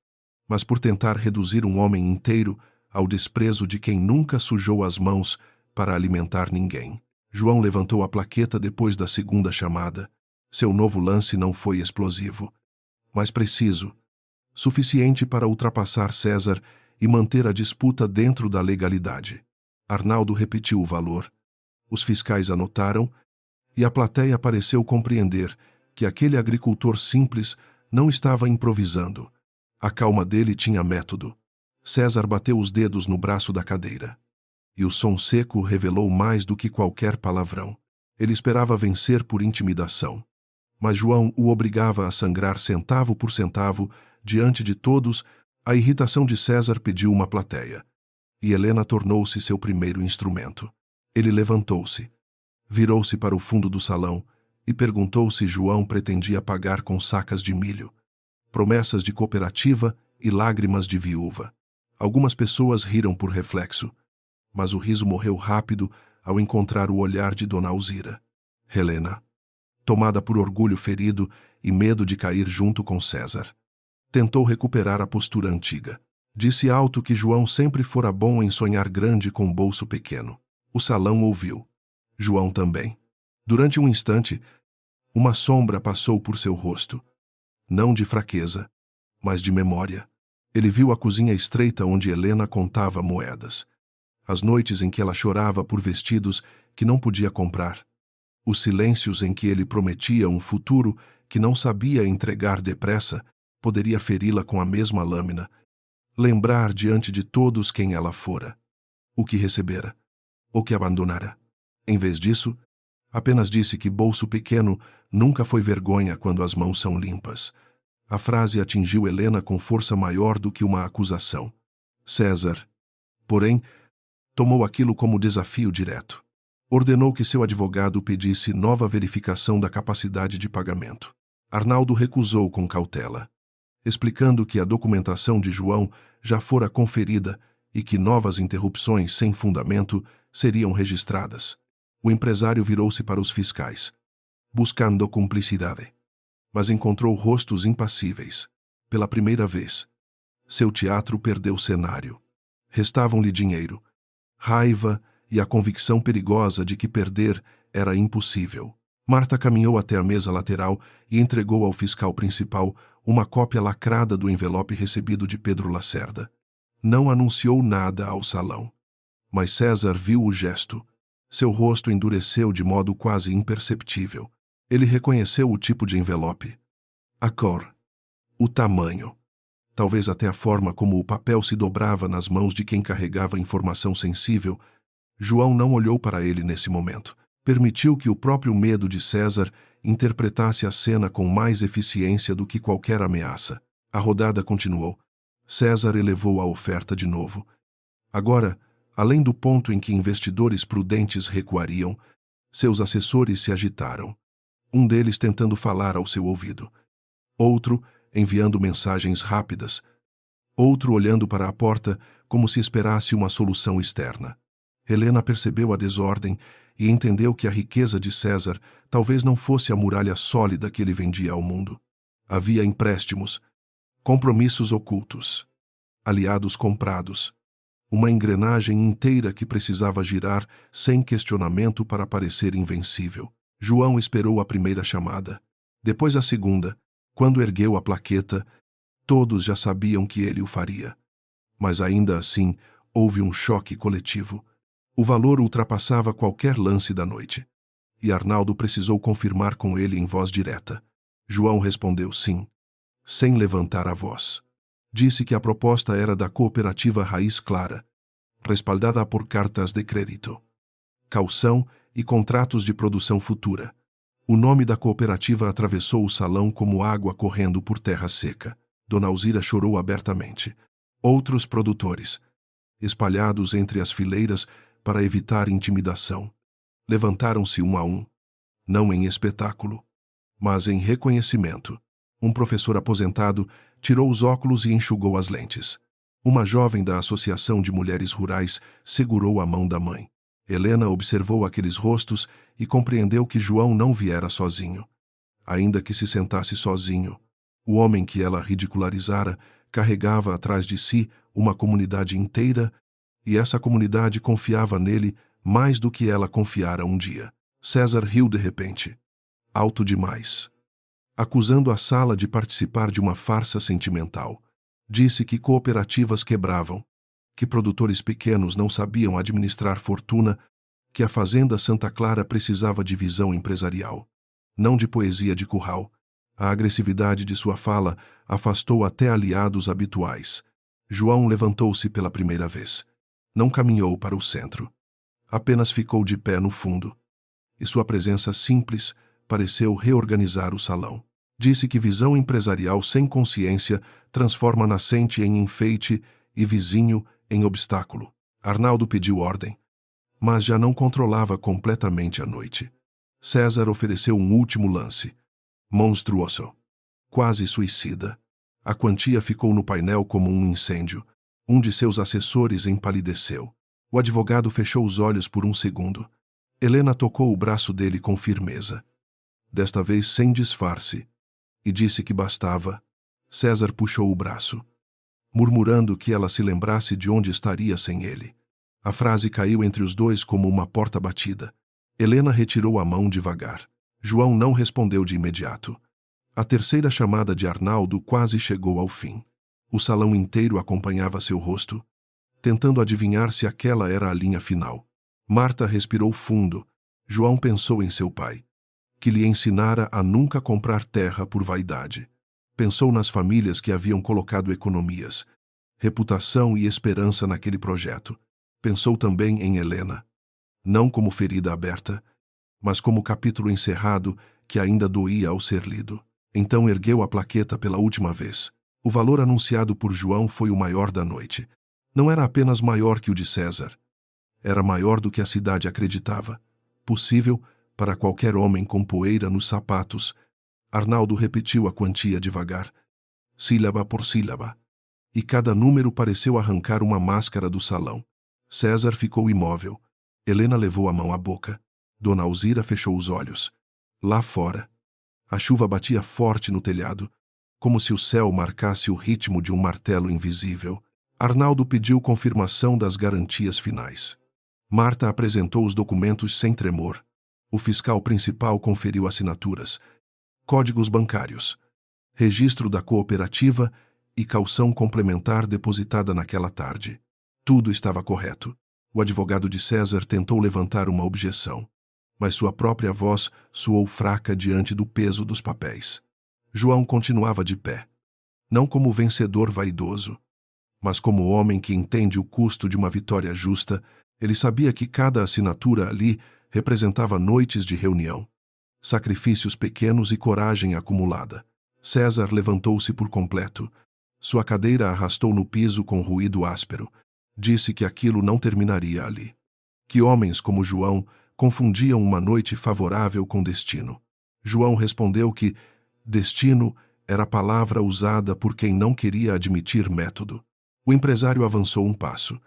mas por tentar reduzir um homem inteiro ao desprezo de quem nunca sujou as mãos para alimentar ninguém. João levantou a plaqueta depois da segunda chamada. Seu novo lance não foi explosivo, mas preciso, suficiente para ultrapassar César e manter a disputa dentro da legalidade. Arnaldo repetiu o valor. Os fiscais anotaram, e a plateia pareceu compreender que aquele agricultor simples não estava improvisando. A calma dele tinha método. César bateu os dedos no braço da cadeira. E o som seco revelou mais do que qualquer palavrão. Ele esperava vencer por intimidação. Mas João o obrigava a sangrar centavo por centavo. Diante de todos, a irritação de César pediu uma plateia. E Helena tornou-se seu primeiro instrumento. Ele levantou-se, virou-se para o fundo do salão e perguntou se João pretendia pagar com sacas de milho, promessas de cooperativa e lágrimas de viúva. Algumas pessoas riram por reflexo, mas o riso morreu rápido ao encontrar o olhar de Dona Alzira. Helena, tomada por orgulho ferido e medo de cair junto com César, tentou recuperar a postura antiga. Disse alto que João sempre fora bom em sonhar grande com bolso pequeno. O salão ouviu. João também. Durante um instante, uma sombra passou por seu rosto. Não de fraqueza, mas de memória. Ele viu a cozinha estreita onde Helena contava moedas. As noites em que ela chorava por vestidos que não podia comprar. Os silêncios em que ele prometia um futuro que não sabia entregar depressa, poderia feri-la com a mesma lâmina. Lembrar diante de todos quem ela fora, o que recebera, o que abandonara. Em vez disso, apenas disse que bolso pequeno nunca foi vergonha quando as mãos são limpas. A frase atingiu Helena com força maior do que uma acusação. César, porém, tomou aquilo como desafio direto. Ordenou que seu advogado pedisse nova verificação da capacidade de pagamento. Arnaldo recusou com cautela, explicando que a documentação de João já fora conferida e que novas interrupções sem fundamento seriam registradas. O empresário virou-se para os fiscais, buscando cumplicidade, mas encontrou rostos impassíveis. Pela primeira vez, seu teatro perdeu cenário. Restavam-lhe dinheiro, raiva e a convicção perigosa de que perder era impossível. Marta caminhou até a mesa lateral e entregou ao fiscal principal uma cópia lacrada do envelope recebido de Pedro Lacerda. Não anunciou nada ao salão. Mas César viu o gesto. Seu rosto endureceu de modo quase imperceptível. Ele reconheceu o tipo de envelope, a cor, o tamanho, talvez até a forma como o papel se dobrava nas mãos de quem carregava informação sensível. João não olhou para ele nesse momento. Permitiu que o próprio medo de César interpretasse a cena com mais eficiência do que qualquer ameaça. A rodada continuou. César elevou a oferta de novo. Agora, Além do ponto em que investidores prudentes recuariam, seus assessores se agitaram. Um deles tentando falar ao seu ouvido. Outro enviando mensagens rápidas. Outro olhando para a porta como se esperasse uma solução externa. Helena percebeu a desordem e entendeu que a riqueza de César talvez não fosse a muralha sólida que ele vendia ao mundo. Havia empréstimos, compromissos ocultos, aliados comprados, uma engrenagem inteira que precisava girar sem questionamento para parecer invencível. João esperou a primeira chamada, depois a segunda. Quando ergueu a plaqueta, todos já sabiam que ele o faria. Mas ainda assim, houve um choque coletivo. O valor ultrapassava qualquer lance da noite. E Arnaldo precisou confirmar com ele em voz direta. João respondeu sim, sem levantar a voz. Disse que a proposta era da cooperativa Raiz Clara, respaldada por cartas de crédito, caução e contratos de produção futura. O nome da cooperativa atravessou o salão como água correndo por terra seca. Dona Alzira chorou abertamente. Outros produtores, espalhados entre as fileiras para evitar intimidação, levantaram-se um a um, não em espetáculo, mas em reconhecimento. Um professor aposentado tirou os óculos e enxugou as lentes. Uma jovem da Associação de Mulheres Rurais segurou a mão da mãe. Helena observou aqueles rostos e compreendeu que João não viera sozinho. Ainda que se sentasse sozinho, o homem que ela ridicularizara carregava atrás de si uma comunidade inteira, e essa comunidade confiava nele mais do que ela confiara um dia. César riu de repente, alto demais, acusando a sala de participar de uma farsa sentimental. Disse que cooperativas quebravam, que produtores pequenos não sabiam administrar fortuna, que a Fazenda Santa Clara precisava de visão empresarial, não de poesia de curral. A agressividade de sua fala afastou até aliados habituais. João levantou-se pela primeira vez. Não caminhou para o centro. Apenas ficou de pé no fundo. E sua presença simples pareceu reorganizar o salão. Disse que visão empresarial sem consciência transforma nascente em enfeite e vizinho em obstáculo. Arnaldo pediu ordem, mas já não controlava completamente a noite. César ofereceu um último lance. Monstruoso. Quase suicida. A quantia ficou no painel como um incêndio. Um de seus assessores empalideceu. O advogado fechou os olhos por um segundo. Helena tocou o braço dele com firmeza. Desta vez sem disfarce. E disse que bastava. César puxou o braço, murmurando que ela se lembrasse de onde estaria sem ele. A frase caiu entre os dois como uma porta batida. Helena retirou a mão devagar. João não respondeu de imediato. A terceira chamada de Arnaldo quase chegou ao fim. O salão inteiro acompanhava seu rosto, tentando adivinhar se aquela era a linha final. Marta respirou fundo. João pensou em seu pai, que lhe ensinara a nunca comprar terra por vaidade. Pensou nas famílias que haviam colocado economias, reputação e esperança naquele projeto. Pensou também em Helena, não como ferida aberta, mas como capítulo encerrado que ainda doía ao ser lido. Então ergueu a plaqueta pela última vez. O valor anunciado por João foi o maior da noite. Não era apenas maior que o de César. Era maior do que a cidade acreditava. Possível para qualquer homem com poeira nos sapatos. Arnaldo repetiu a quantia devagar, sílaba por sílaba, e cada número pareceu arrancar uma máscara do salão. César ficou imóvel. Helena levou a mão à boca. Dona Alzira fechou os olhos. Lá fora, a chuva batia forte no telhado, como se o céu marcasse o ritmo de um martelo invisível. Arnaldo pediu confirmação das garantias finais. Marta apresentou os documentos sem tremor. O fiscal principal conferiu assinaturas, códigos bancários, registro da cooperativa e caução complementar depositada naquela tarde. Tudo estava correto. O advogado de César tentou levantar uma objeção, mas sua própria voz soou fraca diante do peso dos papéis. João continuava de pé, não como vencedor vaidoso, mas como homem que entende o custo de uma vitória justa. Ele sabia que cada assinatura ali representava noites de reunião, sacrifícios pequenos e coragem acumulada. César levantou-se por completo. Sua cadeira arrastou no piso com ruído áspero. Disse que aquilo não terminaria ali. Que homens como João confundiam uma noite favorável com destino. João respondeu que destino era a palavra usada por quem não queria admitir método. O empresário avançou um passo,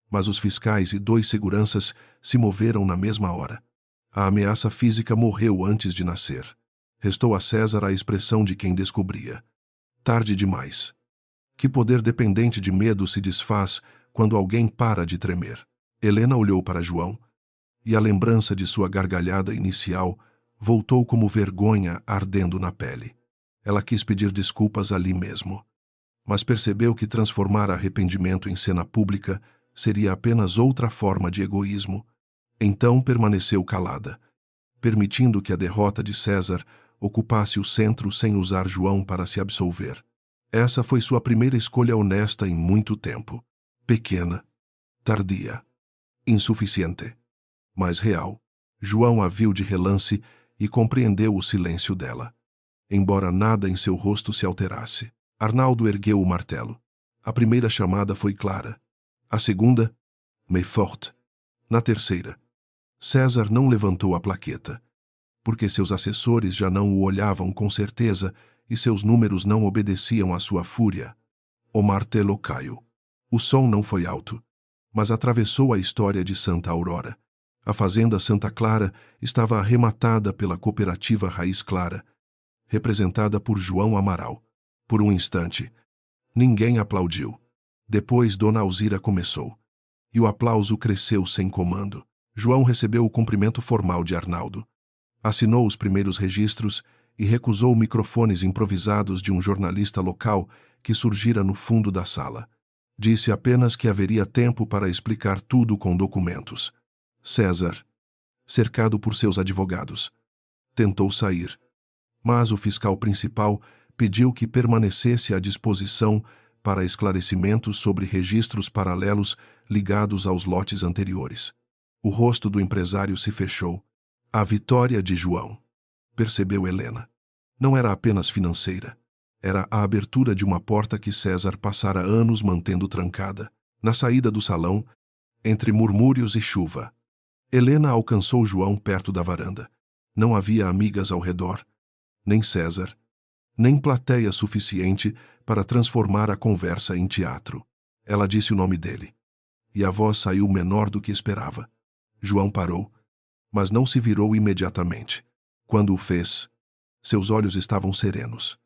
mas os fiscais e 2 seguranças se moveram na mesma hora. A ameaça física morreu antes de nascer. Restou a César a expressão de quem descobria. Tarde demais. Que poder dependente de medo se desfaz quando alguém para de tremer? Helena olhou para João, e a lembrança de sua gargalhada inicial voltou como vergonha ardendo na pele. Ela quis pedir desculpas ali mesmo, mas percebeu que transformar arrependimento em cena pública seria apenas outra forma de egoísmo. Então permaneceu calada, permitindo que a derrota de César ocupasse o centro sem usar João para se absolver. Essa foi sua primeira escolha honesta em muito tempo. Pequena, tardia, insuficiente, mas real. João a viu de relance e compreendeu o silêncio dela. Embora nada em seu rosto se alterasse, Arnaldo ergueu o martelo. A primeira chamada foi clara. A segunda, mais forte. Na terceira, César não levantou a plaqueta, porque seus assessores já não o olhavam com certeza e seus números não obedeciam à sua fúria. O martelo caiu. O som não foi alto, mas atravessou a história de Santa Aurora. A fazenda Santa Clara estava arrematada pela cooperativa Raiz Clara, representada por João Amaral. Por um instante, ninguém aplaudiu. Depois Dona Alzira começou, e o aplauso cresceu sem comando. João recebeu o cumprimento formal de Arnaldo. Assinou os primeiros registros e recusou microfones improvisados de um jornalista local que surgira no fundo da sala. Disse apenas que haveria tempo para explicar tudo com documentos. César, cercado por seus advogados, tentou sair, mas o fiscal principal pediu que permanecesse à disposição para esclarecimentos sobre registros paralelos ligados aos lotes anteriores. O rosto do empresário se fechou. A vitória de João, percebeu Helena, não era apenas financeira. Era a abertura de uma porta que César passara anos mantendo trancada. Na saída do salão, entre murmúrios e chuva, Helena alcançou João perto da varanda. Não havia amigas ao redor, nem César, nem plateia suficiente para transformar a conversa em teatro. Ela disse o nome dele, e a voz saiu menor do que esperava. João parou, mas não se virou imediatamente. Quando o fez, seus olhos estavam serenos,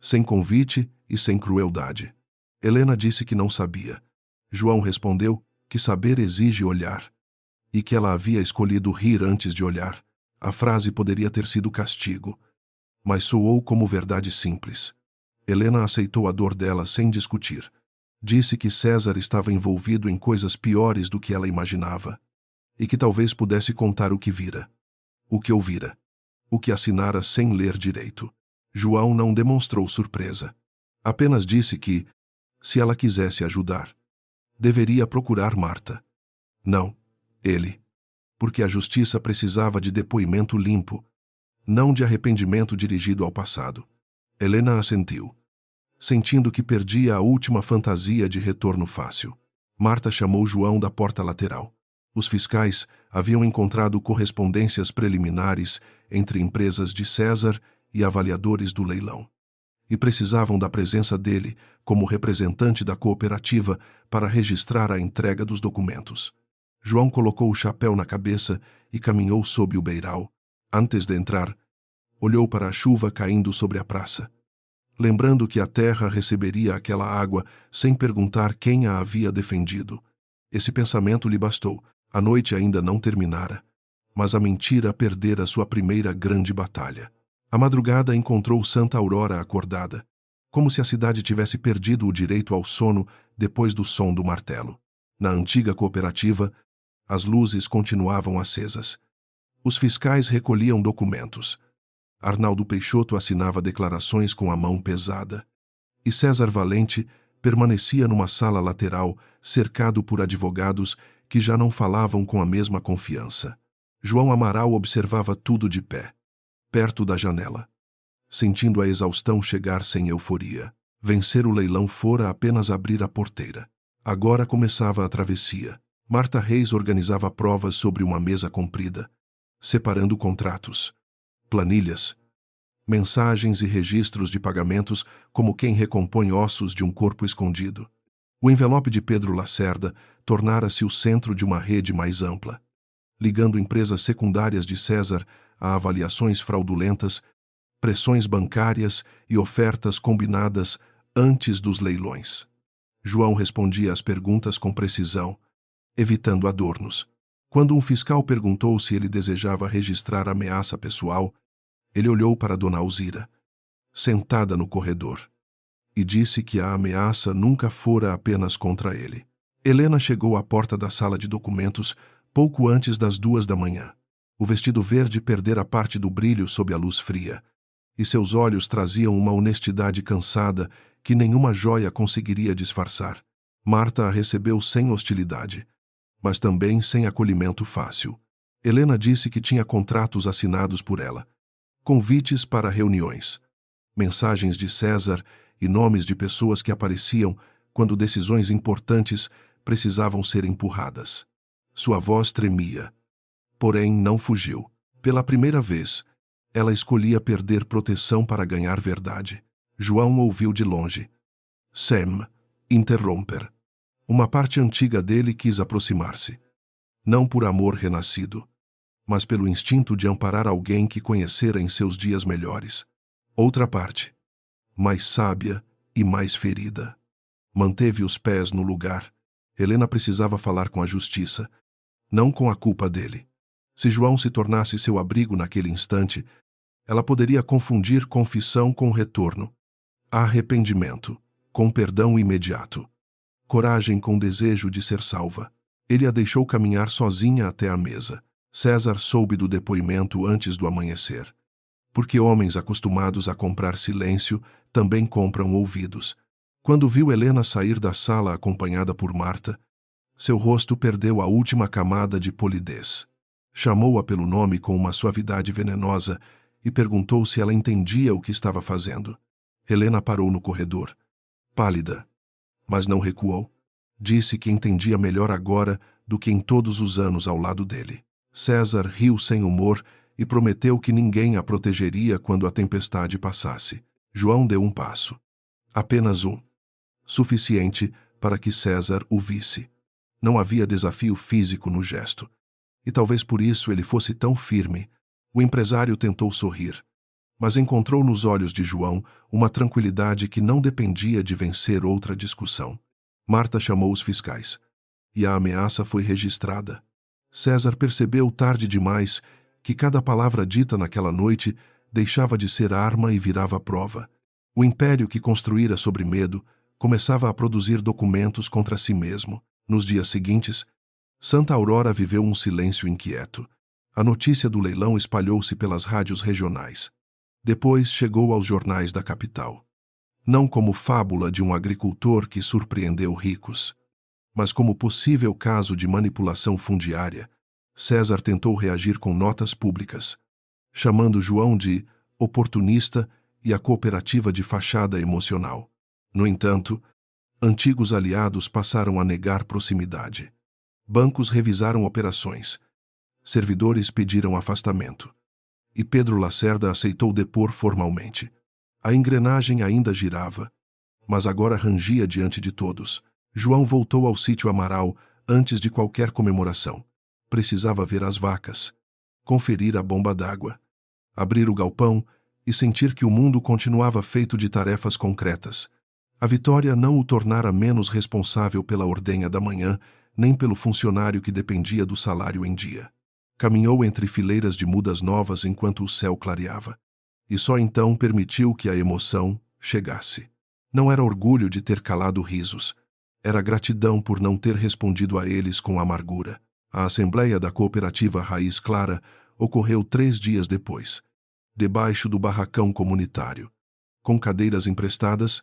sem convite e sem crueldade. Helena disse que não sabia. João respondeu que saber exige olhar, e que ela havia escolhido rir antes de olhar. A frase poderia ter sido castigo, mas soou como verdade simples. Helena aceitou a dor dela sem discutir. Disse que César estava envolvido em coisas piores do que ela imaginava, e que talvez pudesse contar o que vira, o que ouvira, o que assinara sem ler direito. João não demonstrou surpresa. Apenas disse que, se ela quisesse ajudar, deveria procurar Marta. Não, ele. Porque a justiça precisava de depoimento limpo, não de arrependimento dirigido ao passado. Helena assentiu, sentindo que perdia a última fantasia de retorno fácil. Marta chamou João da porta lateral. Os fiscais haviam encontrado correspondências preliminares entre empresas de César e avaliadores do leilão, e precisavam da presença dele como representante da cooperativa para registrar a entrega dos documentos. João colocou o chapéu na cabeça e caminhou sob o beiral. Antes de entrar, olhou para a chuva caindo sobre a praça, lembrando que a terra receberia aquela água sem perguntar quem a havia defendido. Esse pensamento lhe bastou. A noite ainda não terminara, mas a mentira perdera sua primeira grande batalha. A madrugada encontrou Santa Aurora acordada, como se a cidade tivesse perdido o direito ao sono depois do som do martelo. Na antiga cooperativa, as luzes continuavam acesas. Os fiscais recolhiam documentos. Arnaldo Peixoto assinava declarações com a mão pesada. E César Valente permanecia numa sala lateral, cercado por advogados que já não falavam com a mesma confiança. João Amaral observava tudo de pé, perto da janela, sentindo a exaustão chegar sem euforia. Vencer o leilão fora apenas abrir a porteira. Agora começava a travessia. Marta Reis organizava provas sobre uma mesa comprida, separando contratos, planilhas, mensagens e registros de pagamentos como quem recompõe ossos de um corpo escondido. O envelope de Pedro Lacerda tornara-se o centro de uma rede mais ampla, ligando empresas secundárias de César a avaliações fraudulentas, pressões bancárias e ofertas combinadas antes dos leilões. João respondia às perguntas com precisão, evitando adornos. Quando um fiscal perguntou se ele desejava registrar ameaça pessoal, ele olhou para Dona Alzira, sentada no corredor, e disse que a ameaça nunca fora apenas contra ele. Helena chegou à porta da sala de documentos pouco antes das 2 da manhã. O vestido verde perdera parte do brilho sob a luz fria, e seus olhos traziam uma honestidade cansada que nenhuma joia conseguiria disfarçar. Marta a recebeu sem hostilidade, mas também sem acolhimento fácil. Helena disse que tinha contratos assinados por ela, convites para reuniões, mensagens de César e nomes de pessoas que apareciam quando decisões importantes precisavam ser empurradas. Sua voz tremia, porém não fugiu. Pela primeira vez, ela escolhia perder proteção para ganhar verdade. João ouviu de longe. Sam, interromper. Uma parte antiga dele quis aproximar-se. Não por amor renascido, mas pelo instinto de amparar alguém que conhecera em seus dias melhores. Outra parte, mais sábia e mais ferida, manteve os pés no lugar. Helena precisava falar com a justiça, não com a culpa dele. Se João se tornasse seu abrigo naquele instante, ela poderia confundir confissão com retorno, arrependimento com perdão imediato, coragem com desejo de ser salva. Ele a deixou caminhar sozinha até a mesa. César soube do depoimento antes do amanhecer. Porque homens acostumados a comprar silêncio também compram ouvidos. Quando viu Helena sair da sala acompanhada por Marta, seu rosto perdeu a última camada de polidez. Chamou-a pelo nome com uma suavidade venenosa e perguntou se ela entendia o que estava fazendo. Helena parou no corredor, pálida, mas não recuou. Disse que entendia melhor agora do que em todos os anos ao lado dele. César riu sem humor e prometeu que ninguém a protegeria quando a tempestade passasse. João deu um passo. Apenas um. Suficiente para que César o visse. Não havia desafio físico no gesto. E talvez por isso ele fosse tão firme. O empresário tentou sorrir, mas encontrou nos olhos de João uma tranquilidade que não dependia de vencer outra discussão. Marta chamou os fiscais, e a ameaça foi registrada. César percebeu tarde demais que cada palavra dita naquela noite deixava de ser arma e virava prova. O império que construíra sobre medo começava a produzir documentos contra si mesmo. Nos dias seguintes, Santa Aurora viveu um silêncio inquieto. A notícia do leilão espalhou-se pelas rádios regionais. Depois chegou aos jornais da capital. Não como fábula de um agricultor que surpreendeu ricos, mas como possível caso de manipulação fundiária. César tentou reagir com notas públicas, chamando João de oportunista e a cooperativa de fachada emocional. No entanto, antigos aliados passaram a negar proximidade. Bancos revisaram operações. Servidores pediram afastamento. E Pedro Lacerda aceitou depor formalmente. A engrenagem ainda girava, mas agora rangia diante de todos. João voltou ao sítio Amaral antes de qualquer comemoração. Precisava ver as vacas, conferir a bomba d'água, abrir o galpão e sentir que o mundo continuava feito de tarefas concretas. A vitória não o tornara menos responsável pela ordenha da manhã, nem pelo funcionário que dependia do salário em dia. Caminhou entre fileiras de mudas novas enquanto o céu clareava, e só então permitiu que a emoção chegasse. Não era orgulho de ter calado risos, era gratidão por não ter respondido a eles com amargura. A assembleia da cooperativa Raiz Clara ocorreu 3 dias depois, debaixo do barracão comunitário, com cadeiras emprestadas,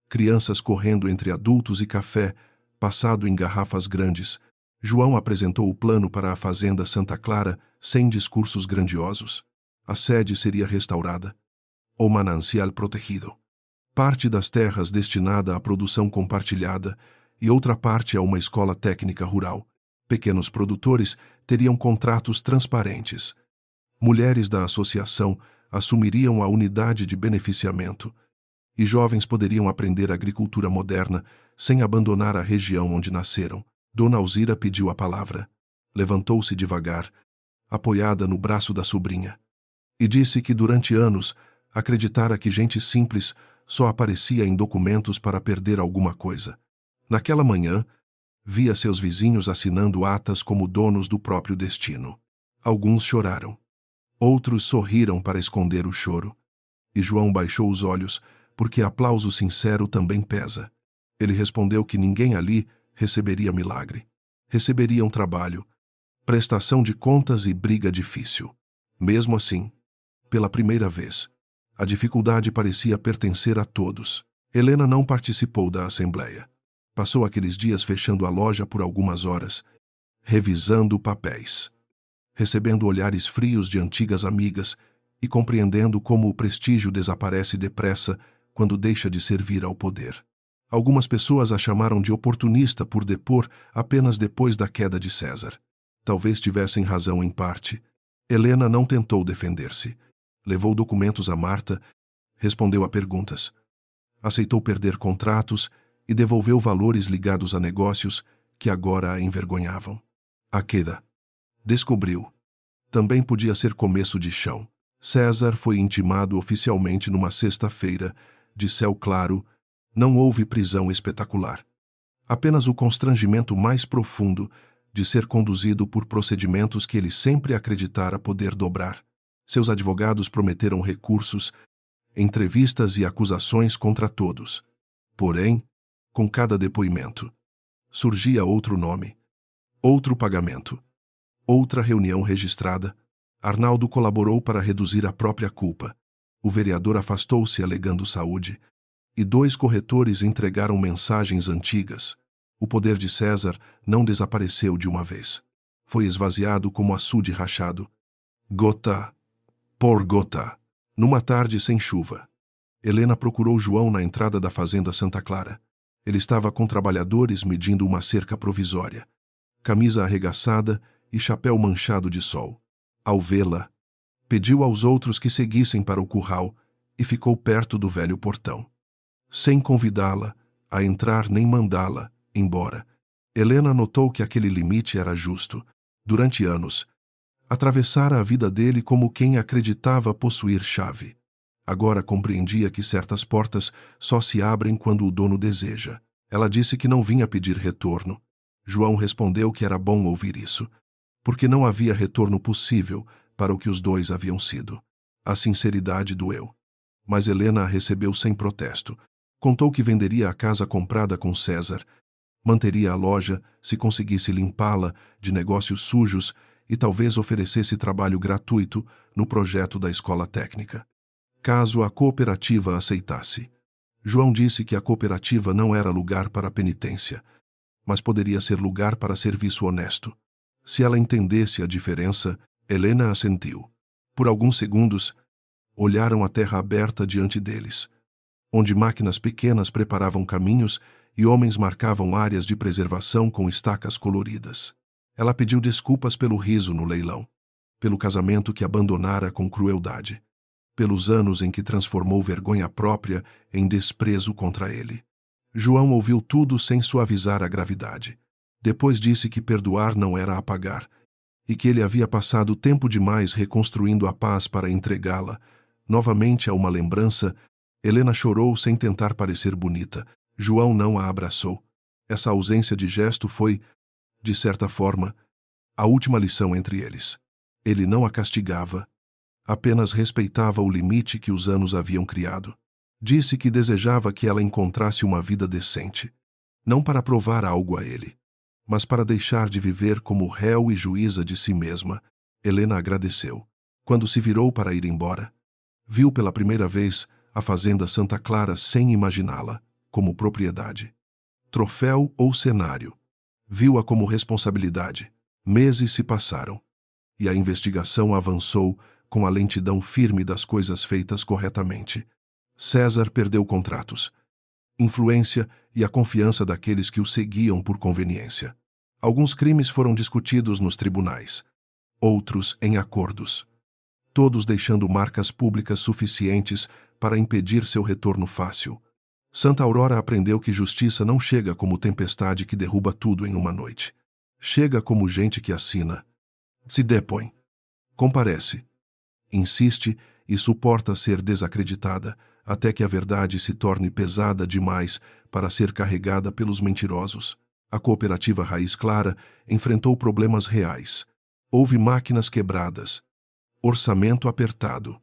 crianças correndo entre adultos e café, passado em garrafas grandes. João apresentou o plano para a fazenda Santa Clara sem discursos grandiosos. A sede seria restaurada, o manancial protegido, parte das terras destinada à produção compartilhada e outra parte a uma escola técnica rural. Pequenos produtores teriam contratos transparentes. Mulheres da associação assumiriam a unidade de beneficiamento, e jovens poderiam aprender agricultura moderna sem abandonar a região onde nasceram. Dona Alzira pediu a palavra. Levantou-se devagar, apoiada no braço da sobrinha, e disse que durante anos acreditara que gente simples só aparecia em documentos para perder alguma coisa. Naquela manhã, via seus vizinhos assinando atas como donos do próprio destino. Alguns choraram. Outros sorriram para esconder o choro. E João baixou os olhos, porque aplauso sincero também pesa. Ele respondeu que ninguém ali receberia milagre. Receberiam trabalho, prestação de contas e briga difícil. Mesmo assim, pela primeira vez, a dificuldade parecia pertencer a todos. Helena não participou da assembleia. Passou aqueles dias fechando a loja por algumas horas, revisando papéis, recebendo olhares frios de antigas amigas e compreendendo como o prestígio desaparece depressa quando deixa de servir ao poder. Algumas pessoas a chamaram de oportunista por depor apenas depois da queda de César. Talvez tivessem razão em parte. Helena não tentou defender-se. Levou documentos a Marta, respondeu a perguntas. Aceitou perder contratos e devolveu valores ligados a negócios que agora a envergonhavam. A queda, descobriu, também podia ser começo de chão. César foi intimado oficialmente numa sexta-feira, de céu claro. Não houve prisão espetacular. Apenas o constrangimento mais profundo de ser conduzido por procedimentos que ele sempre acreditara poder dobrar. Seus advogados prometeram recursos, entrevistas e acusações contra todos. Porém, com cada depoimento, surgia outro nome, outro pagamento, outra reunião registrada. Arnaldo colaborou para reduzir a própria culpa. O vereador afastou-se alegando saúde, e 2 corretores entregaram mensagens antigas. O poder de César não desapareceu de uma vez. Foi esvaziado como açude rachado, gota por gota. Numa tarde sem chuva, Helena procurou João na entrada da fazenda Santa Clara. Ele estava com trabalhadores medindo uma cerca provisória, camisa arregaçada e chapéu manchado de sol. Ao vê-la, pediu aos outros que seguissem para o curral e ficou perto do velho portão. Sem convidá-la a entrar nem mandá-la embora, Helena notou que aquele limite era justo. Durante anos, atravessara a vida dele como quem acreditava possuir chave. Agora compreendia que certas portas só se abrem quando o dono deseja. Ela disse que não vinha pedir retorno. João respondeu que era bom ouvir isso, porque não havia retorno possível para o que os dois haviam sido. A sinceridade doeu. Mas Helena a recebeu sem protesto. Contou que venderia a casa comprada com César, manteria a loja se conseguisse limpá-la de negócios sujos e talvez oferecesse trabalho gratuito no projeto da escola técnica, caso a cooperativa aceitasse. João disse que a cooperativa não era lugar para penitência, mas poderia ser lugar para serviço honesto. Se ela entendesse a diferença, Helena assentiu. Por alguns segundos, olharam a terra aberta diante deles, onde máquinas pequenas preparavam caminhos e homens marcavam áreas de preservação com estacas coloridas. Ela pediu desculpas pelo riso no leilão, pelo casamento que abandonara com crueldade, pelos anos em que transformou vergonha própria em desprezo contra ele. João ouviu tudo sem suavizar a gravidade. Depois disse que perdoar não era apagar, e que ele havia passado tempo demais reconstruindo a paz para entregá-la novamente a uma lembrança. Helena chorou sem tentar parecer bonita. João não a abraçou. Essa ausência de gesto foi, de certa forma, a última lição entre eles. Ele não a castigava, apenas respeitava o limite que os anos haviam criado. Disse que desejava que ela encontrasse uma vida decente, não para provar algo a ele, mas para deixar de viver como réu e juíza de si mesma. Helena agradeceu. Quando se virou para ir embora, viu pela primeira vez a fazenda Santa Clara sem imaginá-la como propriedade, troféu ou cenário. Viu-a como responsabilidade. Meses se passaram, e a investigação avançou com a lentidão firme das coisas feitas corretamente. César perdeu contratos. influência e a confiança daqueles que o seguiam por conveniência. Alguns crimes foram discutidos nos tribunais, outros em acordos, todos deixando marcas públicas suficientes para impedir seu retorno fácil. Santa Aurora aprendeu que justiça não chega como tempestade que derruba tudo em uma noite. Chega como gente que assina, se depõe, comparece, insiste e suporta ser desacreditada até que a verdade se torne pesada demais para ser carregada pelos mentirosos. A cooperativa Raiz Clara enfrentou problemas reais. Houve máquinas quebradas, orçamento apertado,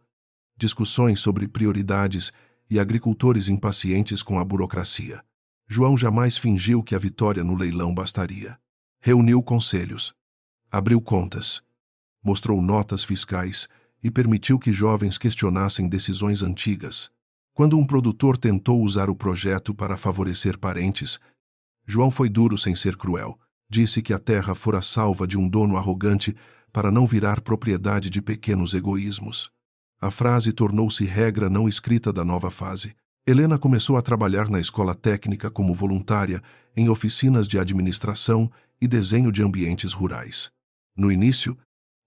discussões sobre prioridades e agricultores impacientes com a burocracia. João jamais fingiu que a vitória no leilão bastaria. Reuniu conselhos, abriu contas, mostrou notas fiscais e permitiu que jovens questionassem decisões antigas. Quando um produtor tentou usar o projeto para favorecer parentes, João foi duro sem ser cruel. Disse que a terra fora salva de um dono arrogante para não virar propriedade de pequenos egoísmos. A frase tornou-se regra não escrita da nova fase. Helena começou a trabalhar na escola técnica como voluntária em oficinas de administração e desenho de ambientes rurais. No início,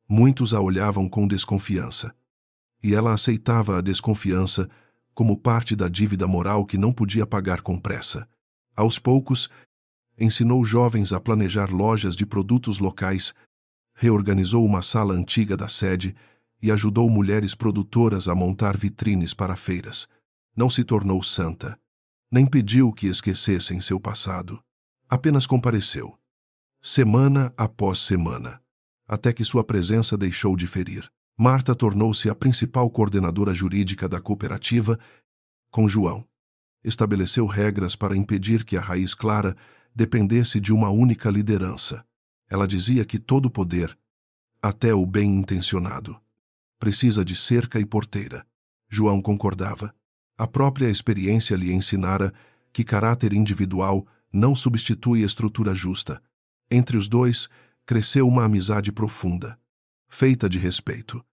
muitos a olhavam com desconfiança. E ela aceitava a desconfiança como parte da dívida moral que não podia pagar com pressa. Aos poucos, ensinou jovens a planejar lojas de produtos locais, reorganizou uma sala antiga da sede e ajudou mulheres produtoras a montar vitrines para feiras. Não se tornou santa, nem pediu que esquecessem seu passado. Apenas compareceu, semana após semana, até que sua presença deixou de ferir. Marta tornou-se a principal coordenadora jurídica da cooperativa, com João. Estabeleceu regras para impedir que a Raiz Clara dependesse de uma única liderança. Ela dizia que todo poder, até o bem-intencionado, precisa de cerca e porteira. João concordava. A própria experiência lhe ensinara que caráter individual não substitui estrutura justa. Entre os dois, cresceu uma amizade profunda, feita de respeito,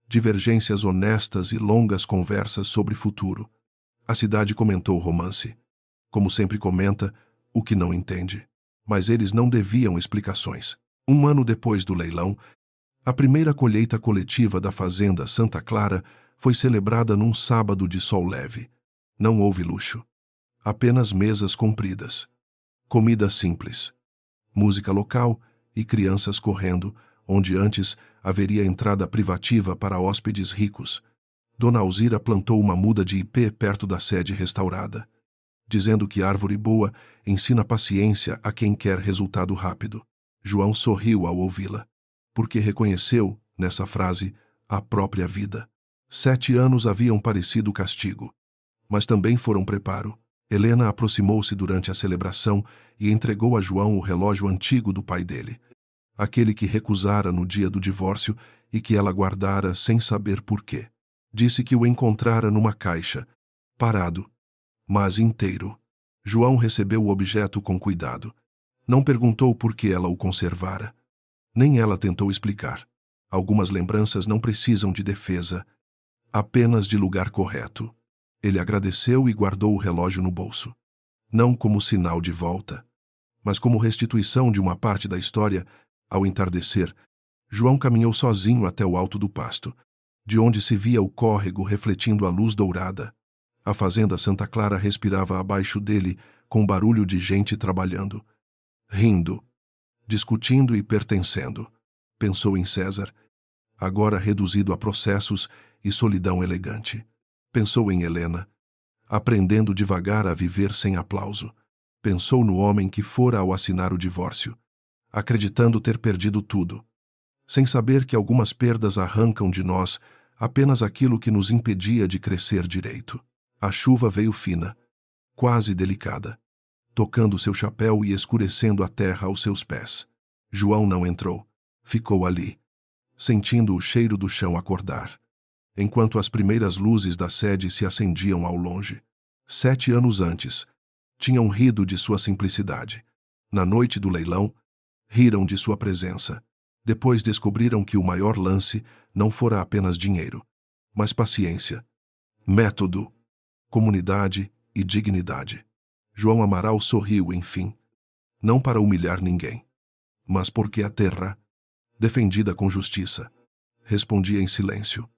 divergências honestas e longas conversas sobre futuro. A cidade comentou o romance. Como sempre comenta, o que não entende. Mas eles não deviam explicações. Um ano depois do leilão, a primeira colheita coletiva da fazenda Santa Clara foi celebrada num sábado de sol leve. Não houve luxo. Apenas mesas compridas. Comida simples. Música local e crianças correndo, onde antes haveria entrada privativa para hóspedes ricos. Dona Alzira plantou uma muda de ipê perto da sede restaurada, dizendo que árvore boa ensina paciência a quem quer resultado rápido. João sorriu ao ouvi-la, porque reconheceu, nessa frase, a própria vida. 7 anos haviam parecido castigo, mas também foram preparo. Helena aproximou-se durante a celebração e entregou a João o relógio antigo do pai dele, aquele que recusara no dia do divórcio e que ela guardara sem saber por quê. Disse que o encontrara numa caixa, parado, mas inteiro. João recebeu o objeto com cuidado. Não perguntou por que ela o conservara. Nem ela tentou explicar. Algumas lembranças não precisam de defesa, apenas de lugar correto. Ele agradeceu e guardou o relógio no bolso. Não como sinal de volta, mas como restituição de uma parte da história. Ao entardecer, João caminhou sozinho até o alto do pasto, de onde se via o córrego refletindo a luz dourada. A fazenda Santa Clara respirava abaixo dele com barulho de gente trabalhando, rindo, discutindo e pertencendo. Pensou em César, agora reduzido a processos e solidão elegante. Pensou em Helena, aprendendo devagar a viver sem aplauso. Pensou no homem que fora ao assinar o divórcio, acreditando ter perdido tudo, sem saber que algumas perdas arrancam de nós apenas aquilo que nos impedia de crescer direito. A chuva veio fina, quase delicada, tocando seu chapéu e escurecendo a terra aos seus pés. João não entrou. Ficou ali, sentindo o cheiro do chão acordar, enquanto as primeiras luzes da sede se acendiam ao longe. 7 anos antes, tinham rido de sua simplicidade. Na noite do leilão, riram de sua presença. Depois descobriram que o maior lance não fora apenas dinheiro, mas paciência, método, comunidade e dignidade. João Amaral sorriu, enfim. Não para humilhar ninguém, mas porque a terra, defendida com justiça, respondia em silêncio.